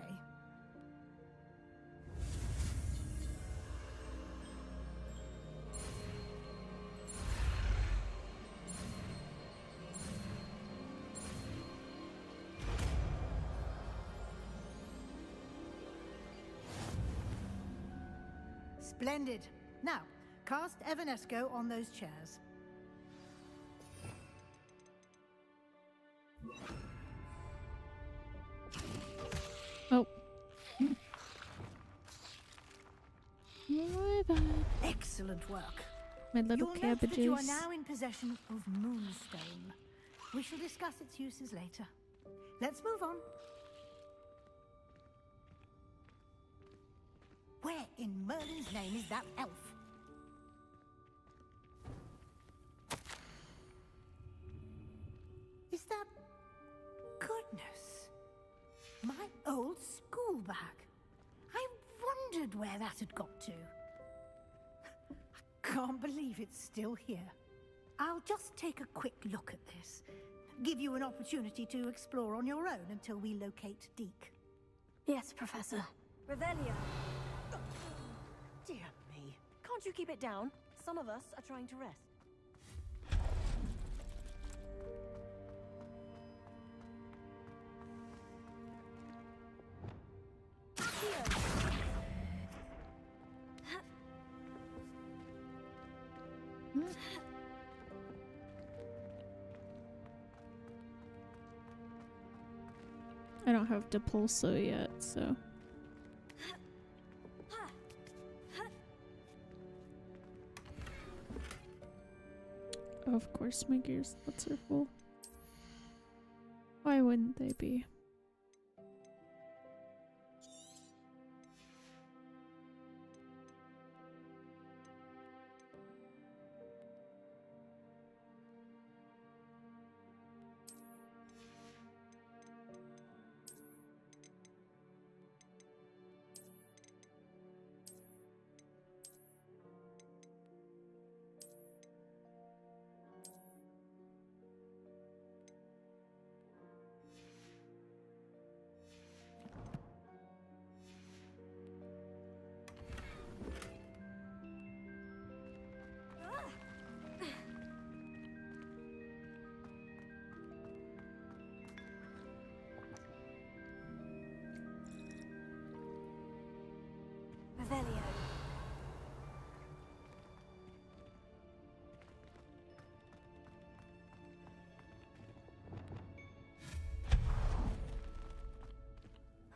Splendid. Now, cast Evanesco on those chairs. Excellent work. My little You'll note that you are cabbages. now in possession of Moonstone. We shall discuss its uses later. Let's move on. Where in Merlin's name is that elf? Is that... Goodness. My old school bag. I wondered where that had got to. I can't believe it's still here. I'll just take a quick look at this. Give you an opportunity to explore on your own until we locate Deke. Yes, Professor. Revelio. Dear me. Can't you keep it down? Some of us are trying to rest. I don't have Depulso yet, so. Of course my gear slots are full. Why wouldn't they be? Revelio.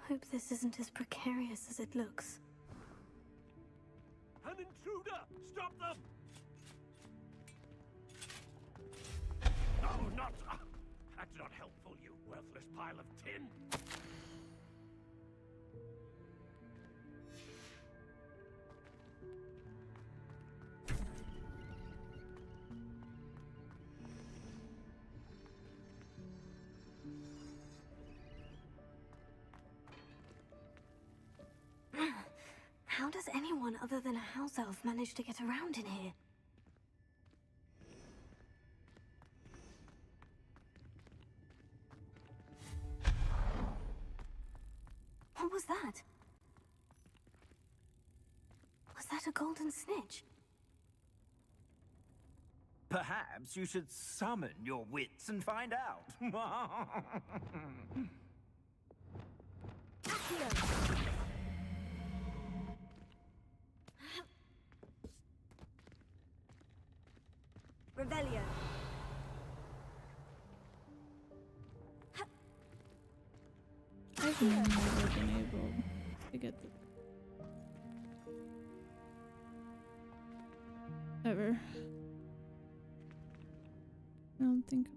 Hope this isn't as precarious as it looks. An intruder! Stop them! No, not... that's not helpful, you worthless pile of tin! How does anyone other than a house elf manage to get around in here? What was that? Was that a golden snitch? Perhaps you should summon your wits and find out. Revelio. I've never been able to get the... Ever. I don't think...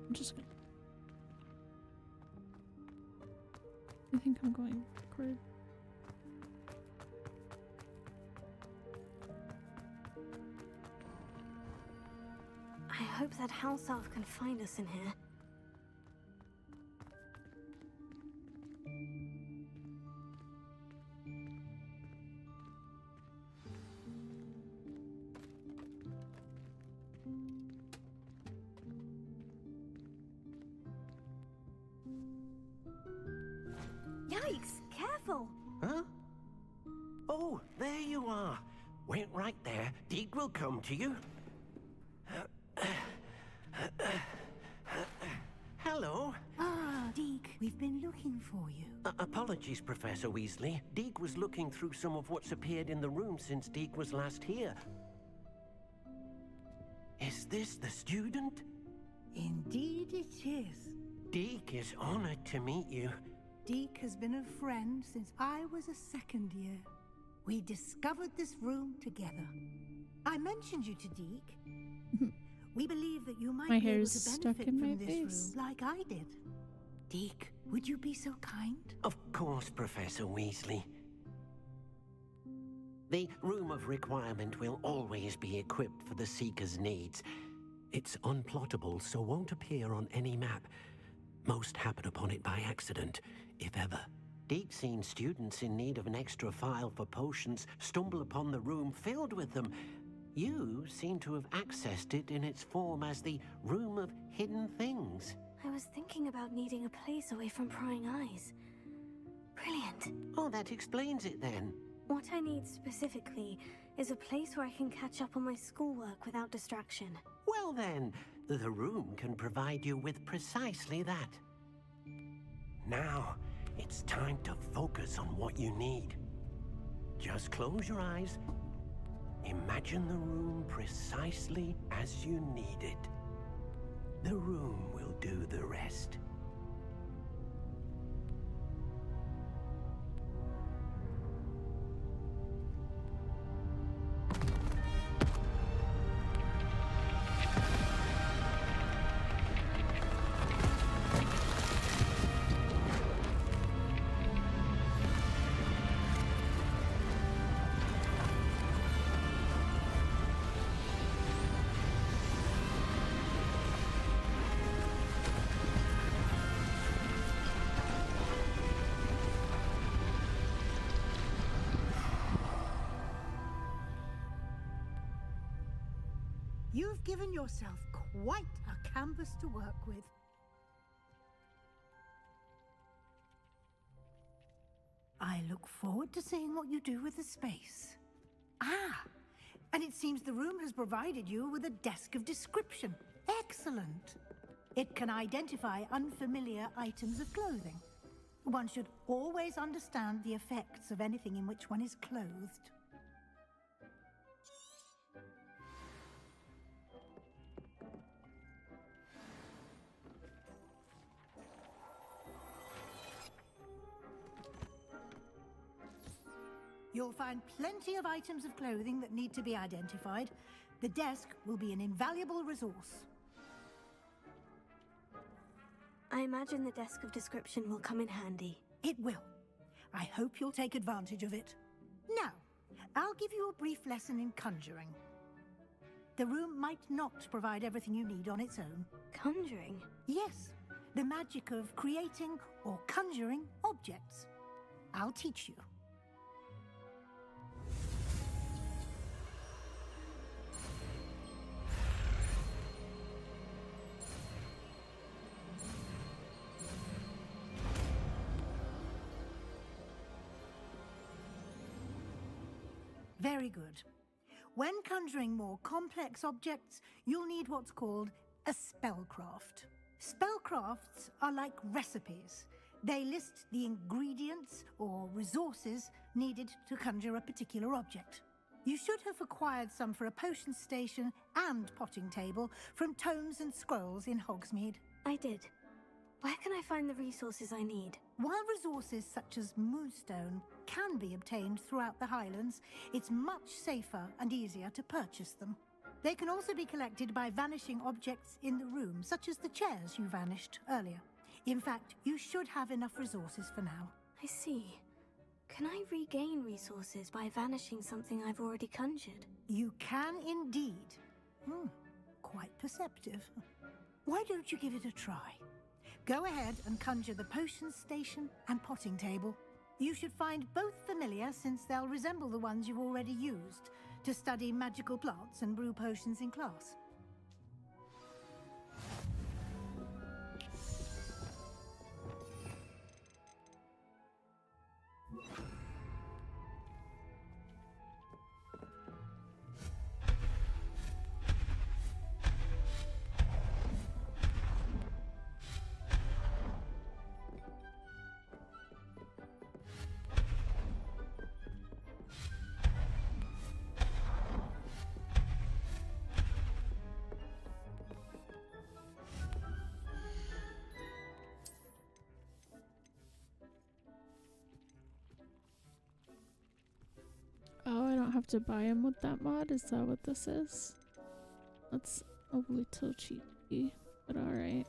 I'm just gonna... I think I'm going backward. I hope that house elf can find us in here. Yikes! Careful! Huh? Oh, there you are. Wait right there. Deke will come to you. Hello. Ah, Deke, we've been looking for you. Apologies, Professor Weasley. Deke was looking through some of what's appeared in the room since Deke was last here. Is this the student? Indeed it is. Deek is honored to meet you. Deek has been a friend since I was a second year. We discovered this room together. I mentioned you to Deek. We believe that you might My be able hair's to stuck benefit in from my this face. room like I did. Deek, would you be so kind? Of course, Professor Weasley. The Room of Requirement will always be equipped for the Seeker's needs. It's unplottable, so won't appear on any map. Most happen upon it by accident, if ever. Deek's seen students in need of an extra file for potions stumble upon the room filled with them. You seem to have accessed it in its form as the Room of Hidden Things. I was thinking about needing a place away from prying eyes. Brilliant. Oh, that explains it then. What I need specifically is a place where I can catch up on my schoolwork without distraction. Well then, the room can provide you with precisely that. Now, it's time to focus on what you need. Just close your eyes. Imagine the room precisely as you need it. The room will do the rest. You've given yourself quite a canvas to work with. I look forward to seeing what you do with the space. Ah, and it seems the room has provided you with a desk of description. Excellent. It can identify unfamiliar items of clothing. One should always understand the effects of anything in which one is clothed. You'll find plenty of items of clothing that need to be identified. The desk will be an invaluable resource. I imagine the desk of description will come in handy. It will. I hope you'll take advantage of it. Now, I'll give you a brief lesson in conjuring. The room might not provide everything you need on its own. Conjuring? Yes, the magic of creating or conjuring objects. I'll teach you. Very good. When conjuring more complex objects, you'll need what's called a spellcraft. Spellcrafts are like recipes. They list the ingredients or resources needed to conjure a particular object. You should have acquired some for a potion station and potting table from tomes and scrolls in Hogsmeade. I did. Where can I find the resources I need? While resources such as moonstone can be obtained throughout the Highlands, it's much safer and easier to purchase them. They can also be collected by vanishing objects in the room, such as the chairs you vanished earlier. In fact, you should have enough resources for now. I see. Can I regain resources by vanishing something I've already conjured? You can indeed. Quite perceptive. Why don't you give it a try? Go ahead and conjure the potion station and potting table. You should find both familiar, since they'll resemble the ones you've already used to study magical plants and brew potions in class. not have to buy him with that mod? Is that what this is? That's a little cheeky, but alright.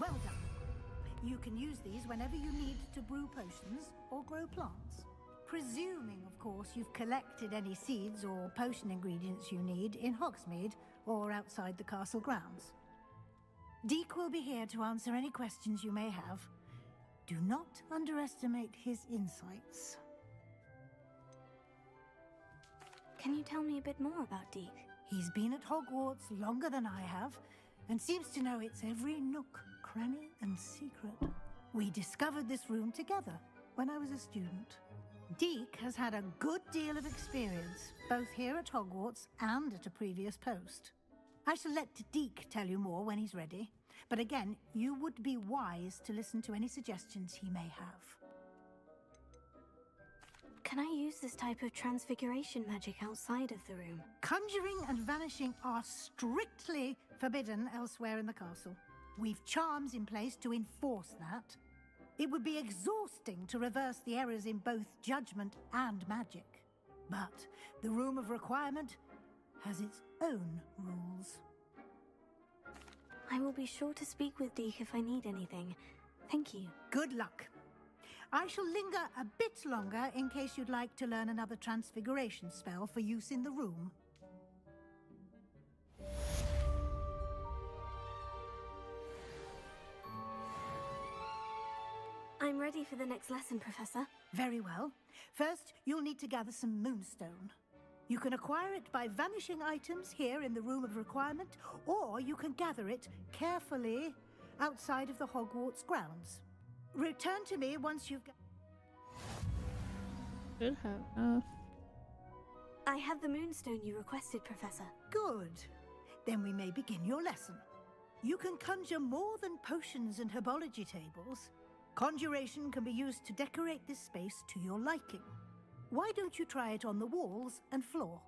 Well done. You can use these whenever you need to brew potions or grow plants. Presuming, of course, you've collected any seeds or potion ingredients you need in Hogsmeade or outside the castle grounds. Deek will be here to answer any questions you may have. Do not underestimate his insights. Can you tell me a bit more about Deek? He's been at Hogwarts longer than I have, and seems to know its every nook, cranny, and secret. We discovered this room together when I was a student. Deek has had a good deal of experience, both here at Hogwarts and at a previous post. I shall let Deek tell you more when he's ready, but again, you would be wise to listen to any suggestions he may have. Can I use this type of transfiguration magic outside of the room? Conjuring and vanishing are strictly forbidden elsewhere in the castle. We've charms in place to enforce that. It would be exhausting to reverse the errors in both judgment and magic. But the Room of Requirement has its own rules. I will be sure to speak with Deek if I need anything. Thank you. Good luck. I shall linger a bit longer in case you'd like to learn another transfiguration spell for use in the room. I'm ready for the next lesson, Professor. Very well. First, you'll need to gather some moonstone. You can acquire it by vanishing items here in the Room of Requirement, or you can gather it carefully outside of the Hogwarts grounds. Return to me once you've got... Should have enough. I have the moonstone you requested, Professor. Good. Then we may begin your lesson. You can conjure more than potions and herbology tables. Conjuration can be used to decorate this space to your liking. Why don't you try it on the walls and floor?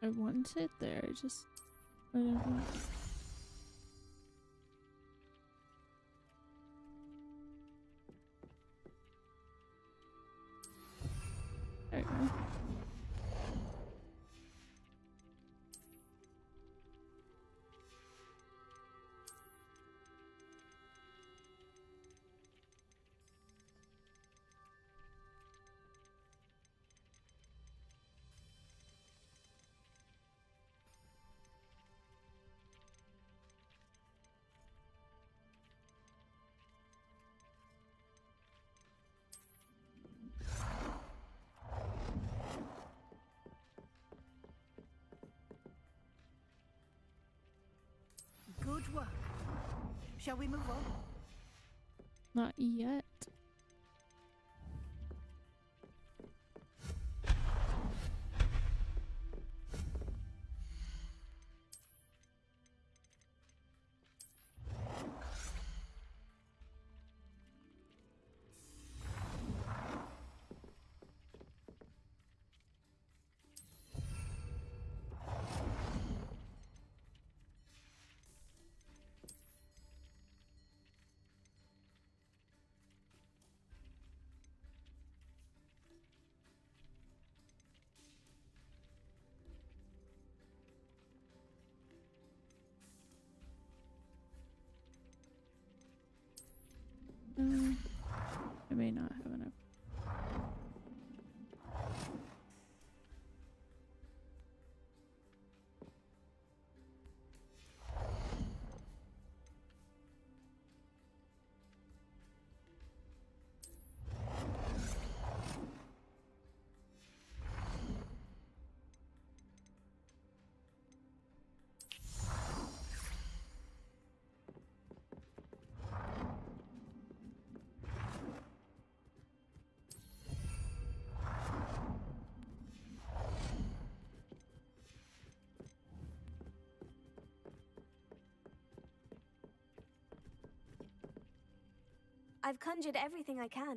I want it there, just I don't know. There you go. Good work. Shall we move on? Not yet. I may not have enough. I've conjured everything I can.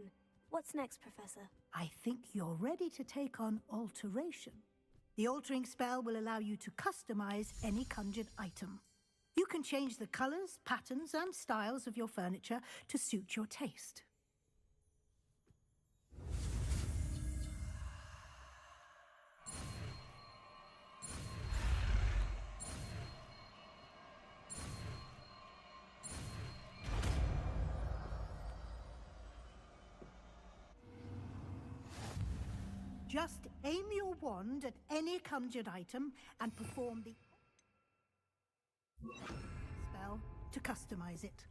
What's next, Professor? I think you're ready to take on alteration. The altering spell will allow you to customize any conjured item. You can change the colors, patterns, and styles of your furniture to suit your taste. Just aim your wand at any conjured item and perform the spell to customize it.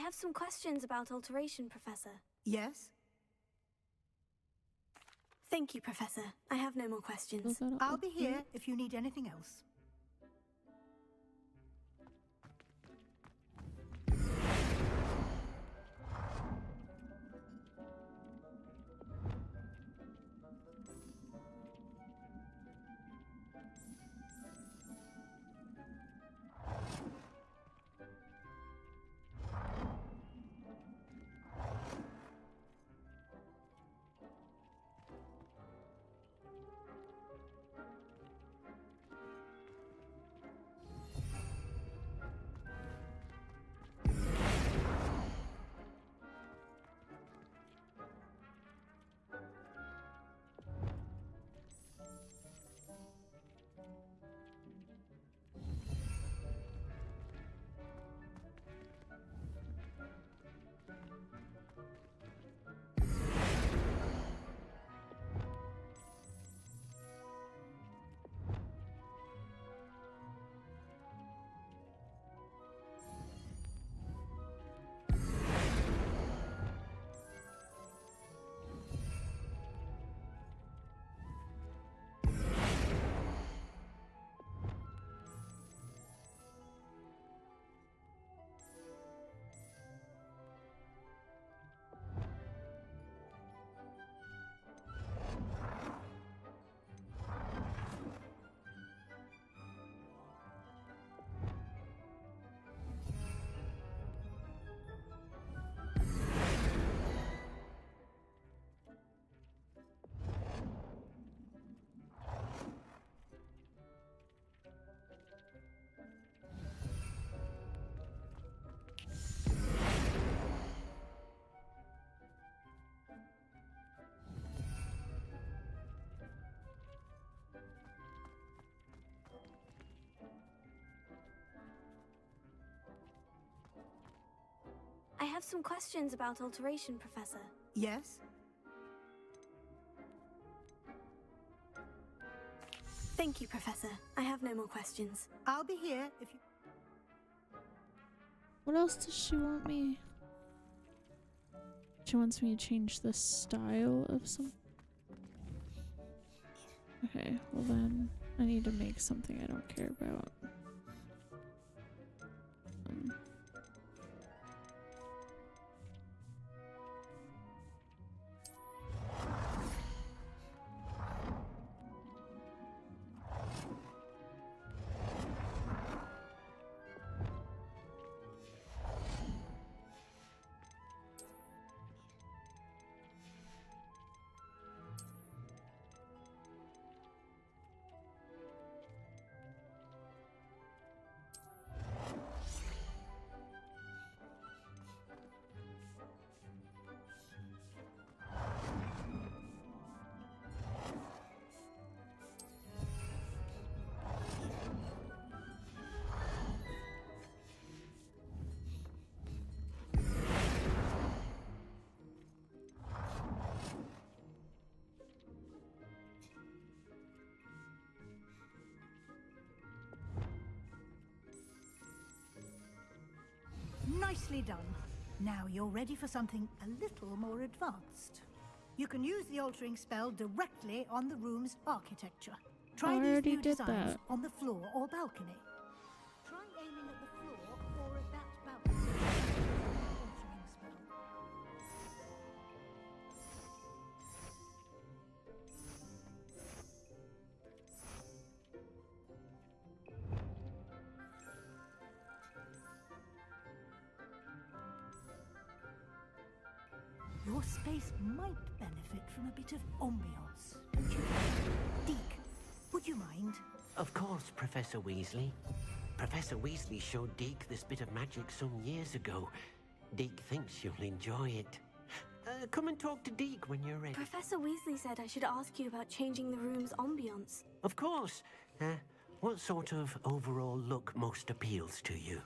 have some questions about alteration, Professor. Yes? Thank you, Professor. I have no more questions. I'll be here if you need anything else. I have some questions about alteration, Professor. Yes? Thank you, Professor. I have no more questions. I'll be here if you... What else does she want me? She wants me to change the style of some... Okay, well then I need to make something I don't care about. Nicely done. Now you're ready for something a little more advanced. You can use the altering spell directly on the room's architecture. Try I these already new did designs that. on the floor or balcony. Try aiming at the floor or at that balcony. Altering spell. Your space might benefit from a bit of ambiance, don't you? Deke, would you mind? Of course, Professor Weasley. Professor Weasley showed Deke this bit of magic some years ago. Deke thinks you'll enjoy it. Come and talk to Deke when you're ready. Professor Weasley said I should ask you about changing the room's ambience. Of course. What sort of overall look most appeals to you?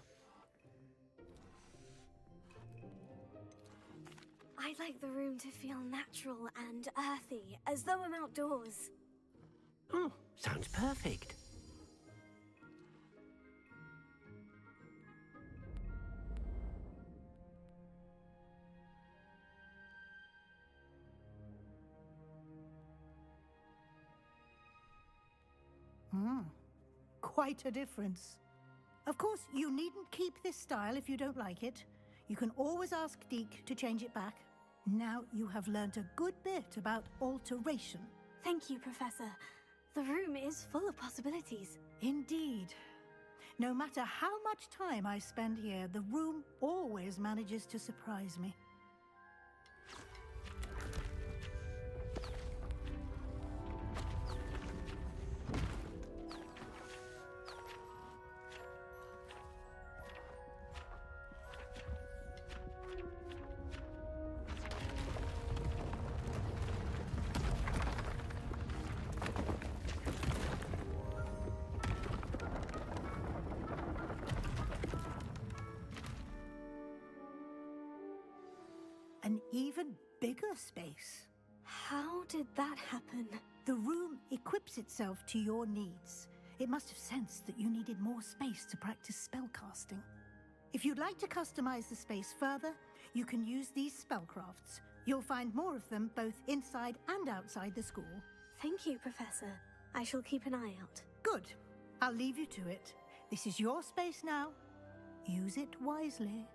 I'd like the room to feel natural and earthy, as though I'm outdoors. Oh, sounds perfect. quite a difference. Of course, you needn't keep this style if you don't like it. You can always ask Deke to change it back. Now you have learnt a good bit about alteration. Thank you, Professor. The room is full of possibilities. Indeed. No matter how much time I spend here, the room always manages to surprise me. An even bigger space. How did that happen? The room equips itself to your needs. It must have sensed that you needed more space to practice spellcasting. If you'd like to customize the space further, you can use these spellcrafts. You'll find more of them both inside and outside the school. Thank you, Professor. I shall keep an eye out. Good. I'll leave you to it. This is your space now. Use it wisely.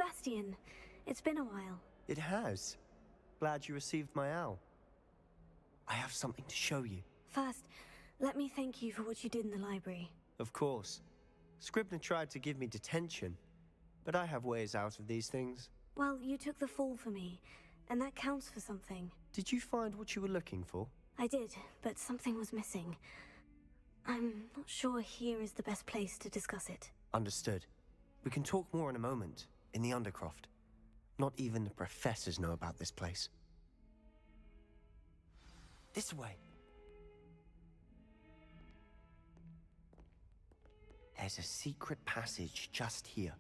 Sebastian, it's been a while. It has. Glad you received my owl. I have something to show you. First, let me thank you for what you did in the library. Of course. Scribner tried to give me detention, but I have ways out of these things. Well, you took the fall for me, and that counts for something. Did you find what you were looking for? I did, but something was missing. I'm not sure here is the best place to discuss it. Understood. We can talk more in a moment, in the Undercroft. Not even the professors know about this place. This way. There's a secret passage just here.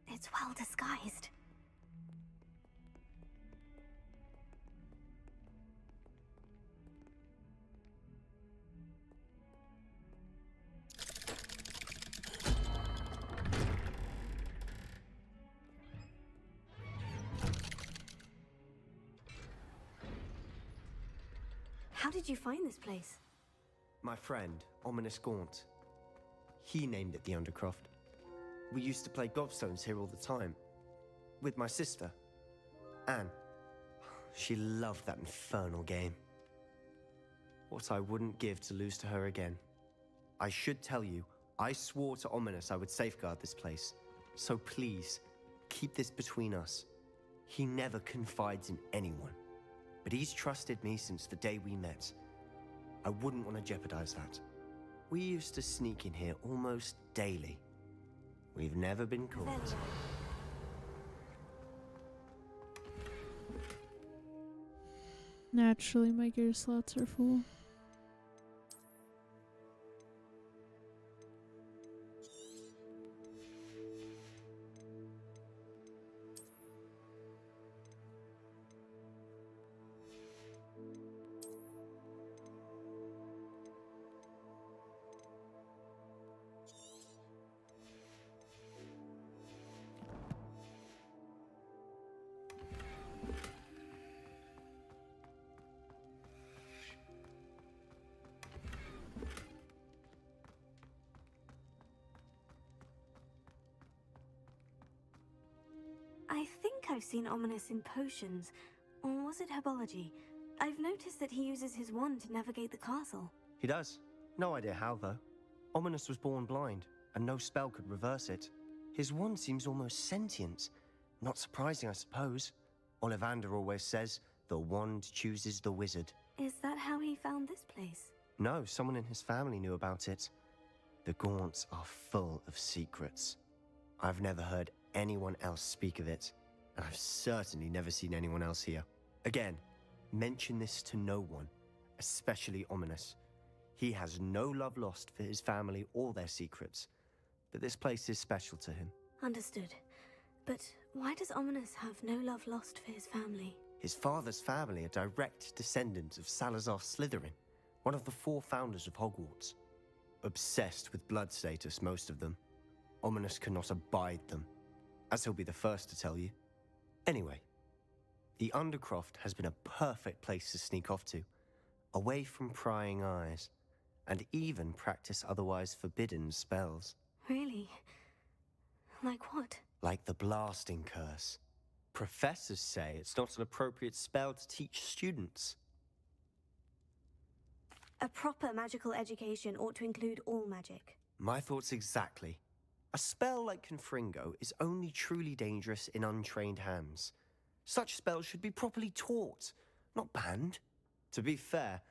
It's well disguised. How did you find this place? My friend, Ominous Gaunt. He named it the Undercroft. We used to play gobstones here all the time. With my sister, Anne. She loved that infernal game. What I wouldn't give to lose to her again. I should tell you, I swore to Ominous I would safeguard this place. So please, keep this between us. He never confides in anyone. But he's trusted me since the day we met. I wouldn't want to jeopardize that. We used to sneak in here almost daily. We've never been caught. Naturally, my gear slots are full. I think I've seen Ominous in potions. Or was it herbology? I've noticed that he uses his wand to navigate the castle. He does. No idea how, though. Ominous was born blind, and no spell could reverse it. His wand seems almost sentient. Not surprising, I suppose. Ollivander always says, the wand chooses the wizard. Is that how he found this place? No, someone in his family knew about it. The Gaunts are full of secrets. I've never heard anyone else speak of it, and I've certainly never seen anyone else here. Again, mention this to no one, especially Ominous. He has no love lost for his family or their secrets, but this place is special to him. Understood. But why does Ominous have no love lost for his family? His father's family are direct descendants of Salazar Slytherin, one of the 4 founders of Hogwarts. Obsessed with blood status, most of them. Ominous cannot abide them, as he'll be the first to tell you. Anyway, the Undercroft has been a perfect place to sneak off to, away from prying eyes, and even practice otherwise forbidden spells. Really? Like what? Like the blasting curse. Professors say it's not an appropriate spell to teach students. A proper magical education ought to include all magic. My thoughts exactly. A spell like Confringo is only truly dangerous in untrained hands. Such spells should be properly taught, not banned. To be fair,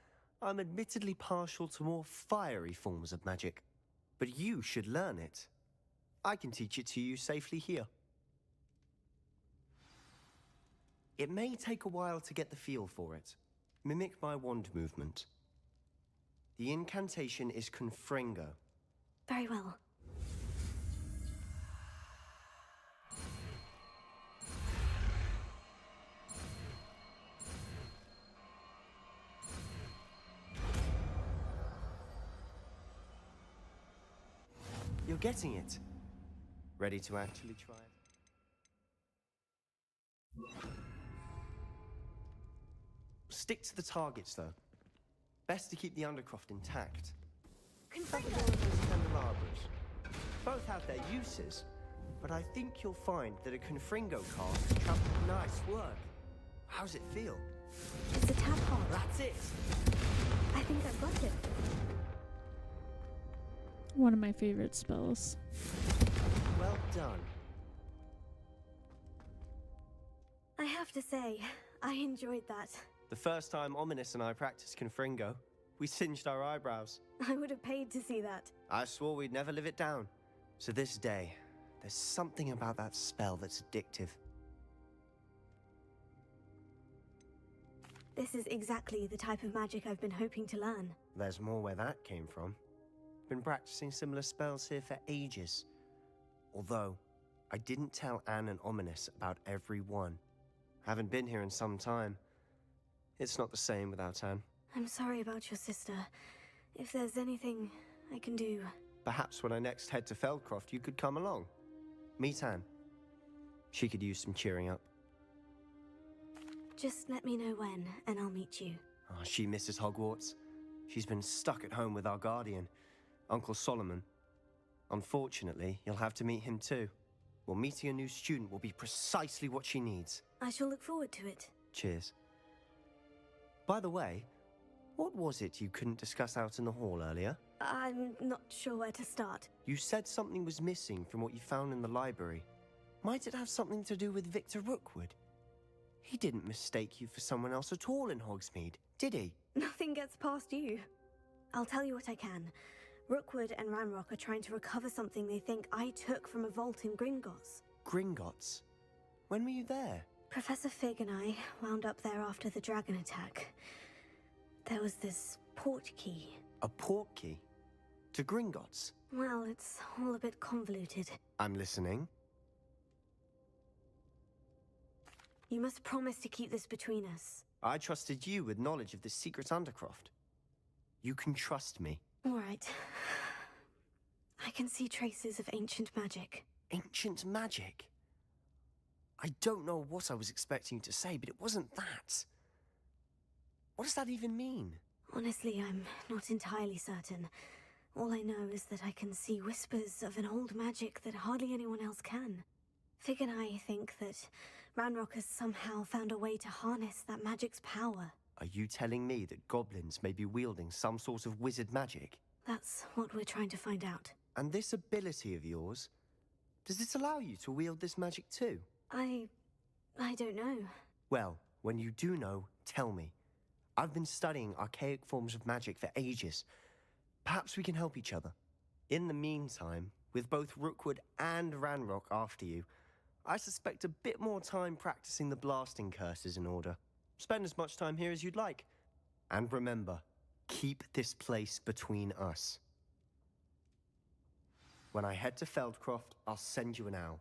I'm admittedly partial to more fiery forms of magic. But you should learn it. I can teach it to you safely here. It may take a while to get the feel for it. Mimic my wand movement. The incantation is Confringo. Very well. You're getting it. Ready to actually try it? Stick to the targets, though. Best to keep the Undercroft intact. Candelabras. Both have their uses, but I think you'll find that a Confringo cast trapped. Nice work. How's it feel? It's a tad hot. That's it. I think I've got it. One of my favorite spells. Well done. I have to say, I enjoyed that. The first time Ominous and I practiced Confringo, we singed our eyebrows. I would have paid to see that. I swore we'd never live it down. So this day, there's something about that spell that's addictive. This is exactly the type of magic I've been hoping to learn. There's more where that came from. Been practicing similar spells here for ages. Although, I didn't tell Anne and Ominous about every one. Haven't been here in some time. It's not the same without Anne. I'm sorry about your sister. If there's anything I can do... Perhaps when I next head to Feldcroft, you could come along. Meet Anne. She could use some cheering up. Just let me know when, and I'll meet you. Oh, she misses Hogwarts. She's been stuck at home with our guardian, Uncle Solomon. Unfortunately, you'll have to meet him too. Well, meeting a new student will be precisely what she needs. I shall look forward to it. Cheers. By the way, what was it you couldn't discuss out in the hall earlier? I'm not sure where to start. You said something was missing from what you found in the library. Might it have something to do with Victor Rookwood? He didn't mistake you for someone else at all in Hogsmeade, did he? Nothing gets past you. I'll tell you what I can. Rookwood and Ranrock are trying to recover something they think I took from a vault in Gringotts. Gringotts? When were you there? Professor Fig and I wound up there after the dragon attack. There was this port key. A port key? To Gringotts? Well, it's all a bit convoluted. I'm listening. You must promise to keep this between us. I trusted you with knowledge of the secret Undercroft. You can trust me. All right. I can see traces of ancient magic. Ancient magic? I don't know what I was expecting to say, but it wasn't that. What does that even mean? Honestly, I'm not entirely certain. All I know is that I can see whispers of an old magic that hardly anyone else can. Fig and I think that Ranrock has somehow found a way to harness that magic's power. Are you telling me that goblins may be wielding some sort of wizard magic? That's what we're trying to find out. And this ability of yours, does it allow you to wield this magic too? I don't know. Well, when you do know, tell me. I've been studying archaic forms of magic for ages. Perhaps we can help each other. In the meantime, with both Rookwood and Ranrock after you, I suspect a bit more time practicing the blasting curse is in order. Spend as much time here as you'd like. And remember, keep this place between us. When I head to Feldcroft, I'll send you an owl.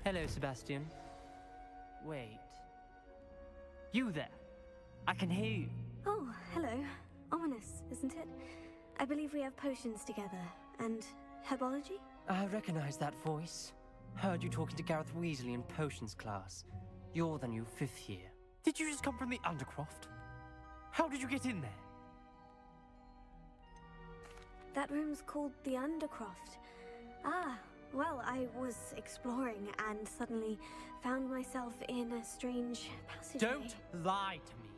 Hello, Sebastian. Wait. You there? I can hear you. Oh, hello. Ominous, isn't it? I believe we have potions together. And herbology? I recognize that voice. Heard you talking to Gareth Weasley in potions class. You're the new 5th year. Did you just come from the Undercroft? How did you get in there? That room's called the Undercroft. Ah, well, I was exploring and suddenly found myself in a strange passageway. Don't lie to me.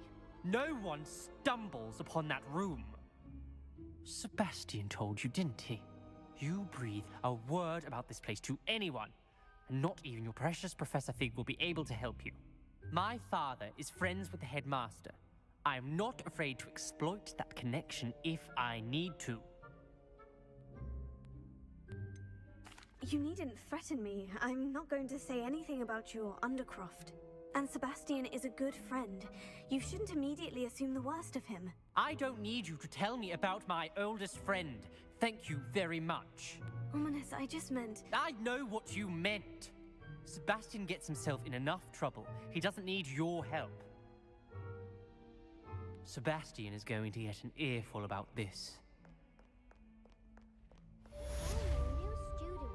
No one stumbles upon that room. Sebastian told you, didn't he? You breathe a word about this place to anyone, and not even your precious Professor Fig will be able to help you. My father is friends with the headmaster. I am not afraid to exploit that connection if I need to. You needn't threaten me. I'm not going to say anything about your Undercroft. And Sebastian is a good friend. You shouldn't immediately assume the worst of him. I don't need you to tell me about my oldest friend. Thank you very much. Ominous, I just meant... I know what you meant. Sebastian gets himself in enough trouble. He doesn't need your help. Sebastian is going to get an earful about this. New student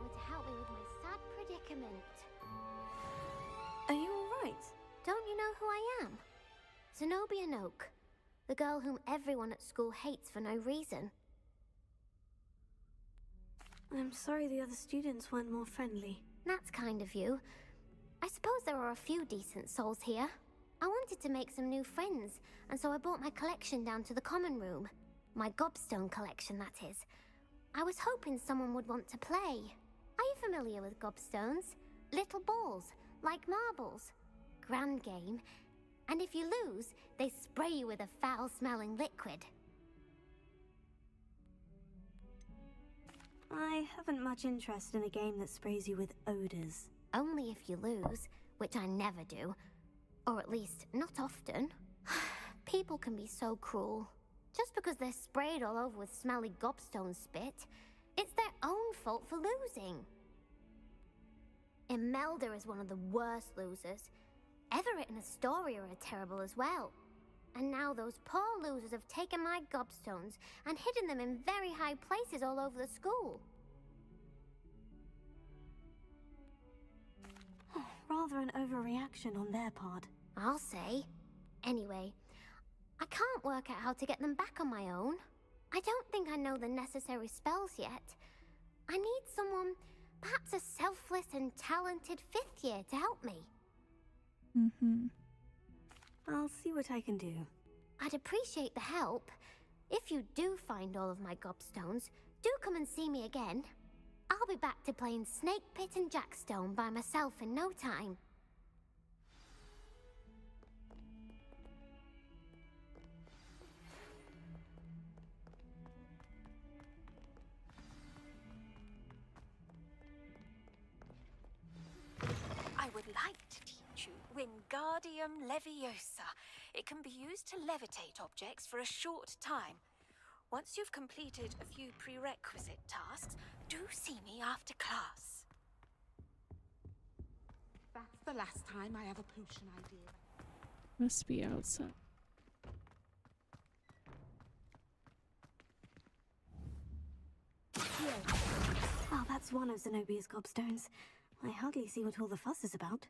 know who I am? Zenobia Noak, the girl whom everyone at school hates for no reason. I'm sorry the other students weren't more friendly. That's kind of you. I suppose there are a few decent souls here. I wanted to make some new friends, and so I brought my collection down to the common room. My gobstone collection, that is. I was hoping someone would want to play. Are you familiar with gobstones? Little balls, like marbles. Grand game. And if you lose, they spray you with a foul-smelling liquid. I haven't much interest in a game that sprays you with odors. Only if you lose, which I never do. Or at least, not often. People can be so cruel. Just because they're sprayed all over with smelly gobstone spit, it's their own fault for losing. Imelda is one of the worst losers. Everett and Astoria are terrible as well. And now those poor losers have taken my gobstones and hidden them in very high places all over the school. Rather an overreaction on their part. I'll say. Anyway, I can't work out how to get them back on my own. I don't think I know the necessary spells yet. I need someone, perhaps a selfless and talented 5th year to help me. I'll see what I can do. I'd appreciate the help. If you do find all of my gobstones, do come and see me again. I'll be back to playing Snake Pit and Jackstone by myself in no time. I would like to teach you Wingardium Leviosa. It can be used to levitate objects for a short time. Once you've completed a few prerequisite tasks, do see me after class. That's the last time I have a potion idea. Must be outside. Oh, that's one of Zenobia's gobstones. I hardly see what all the fuss is about.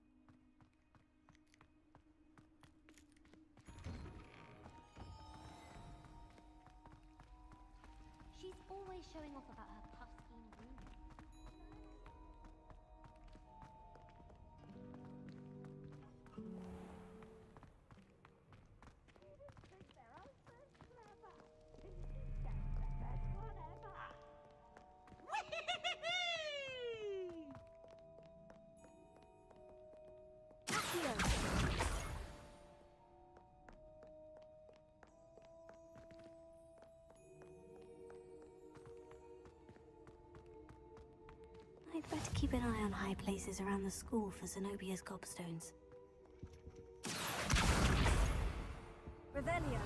She's always showing off about her puff-scheme room. I'd better keep an eye on high places around the school for Zenobia's gobstones. Revelio.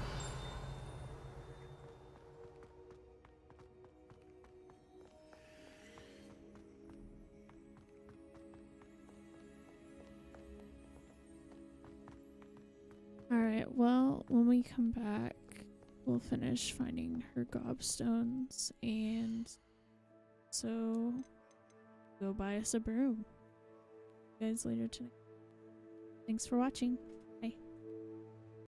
Alright, well, when we come back, we'll finish finding her gobstones and so go buy us a broom. See you guys later tonight. Thanks for watching.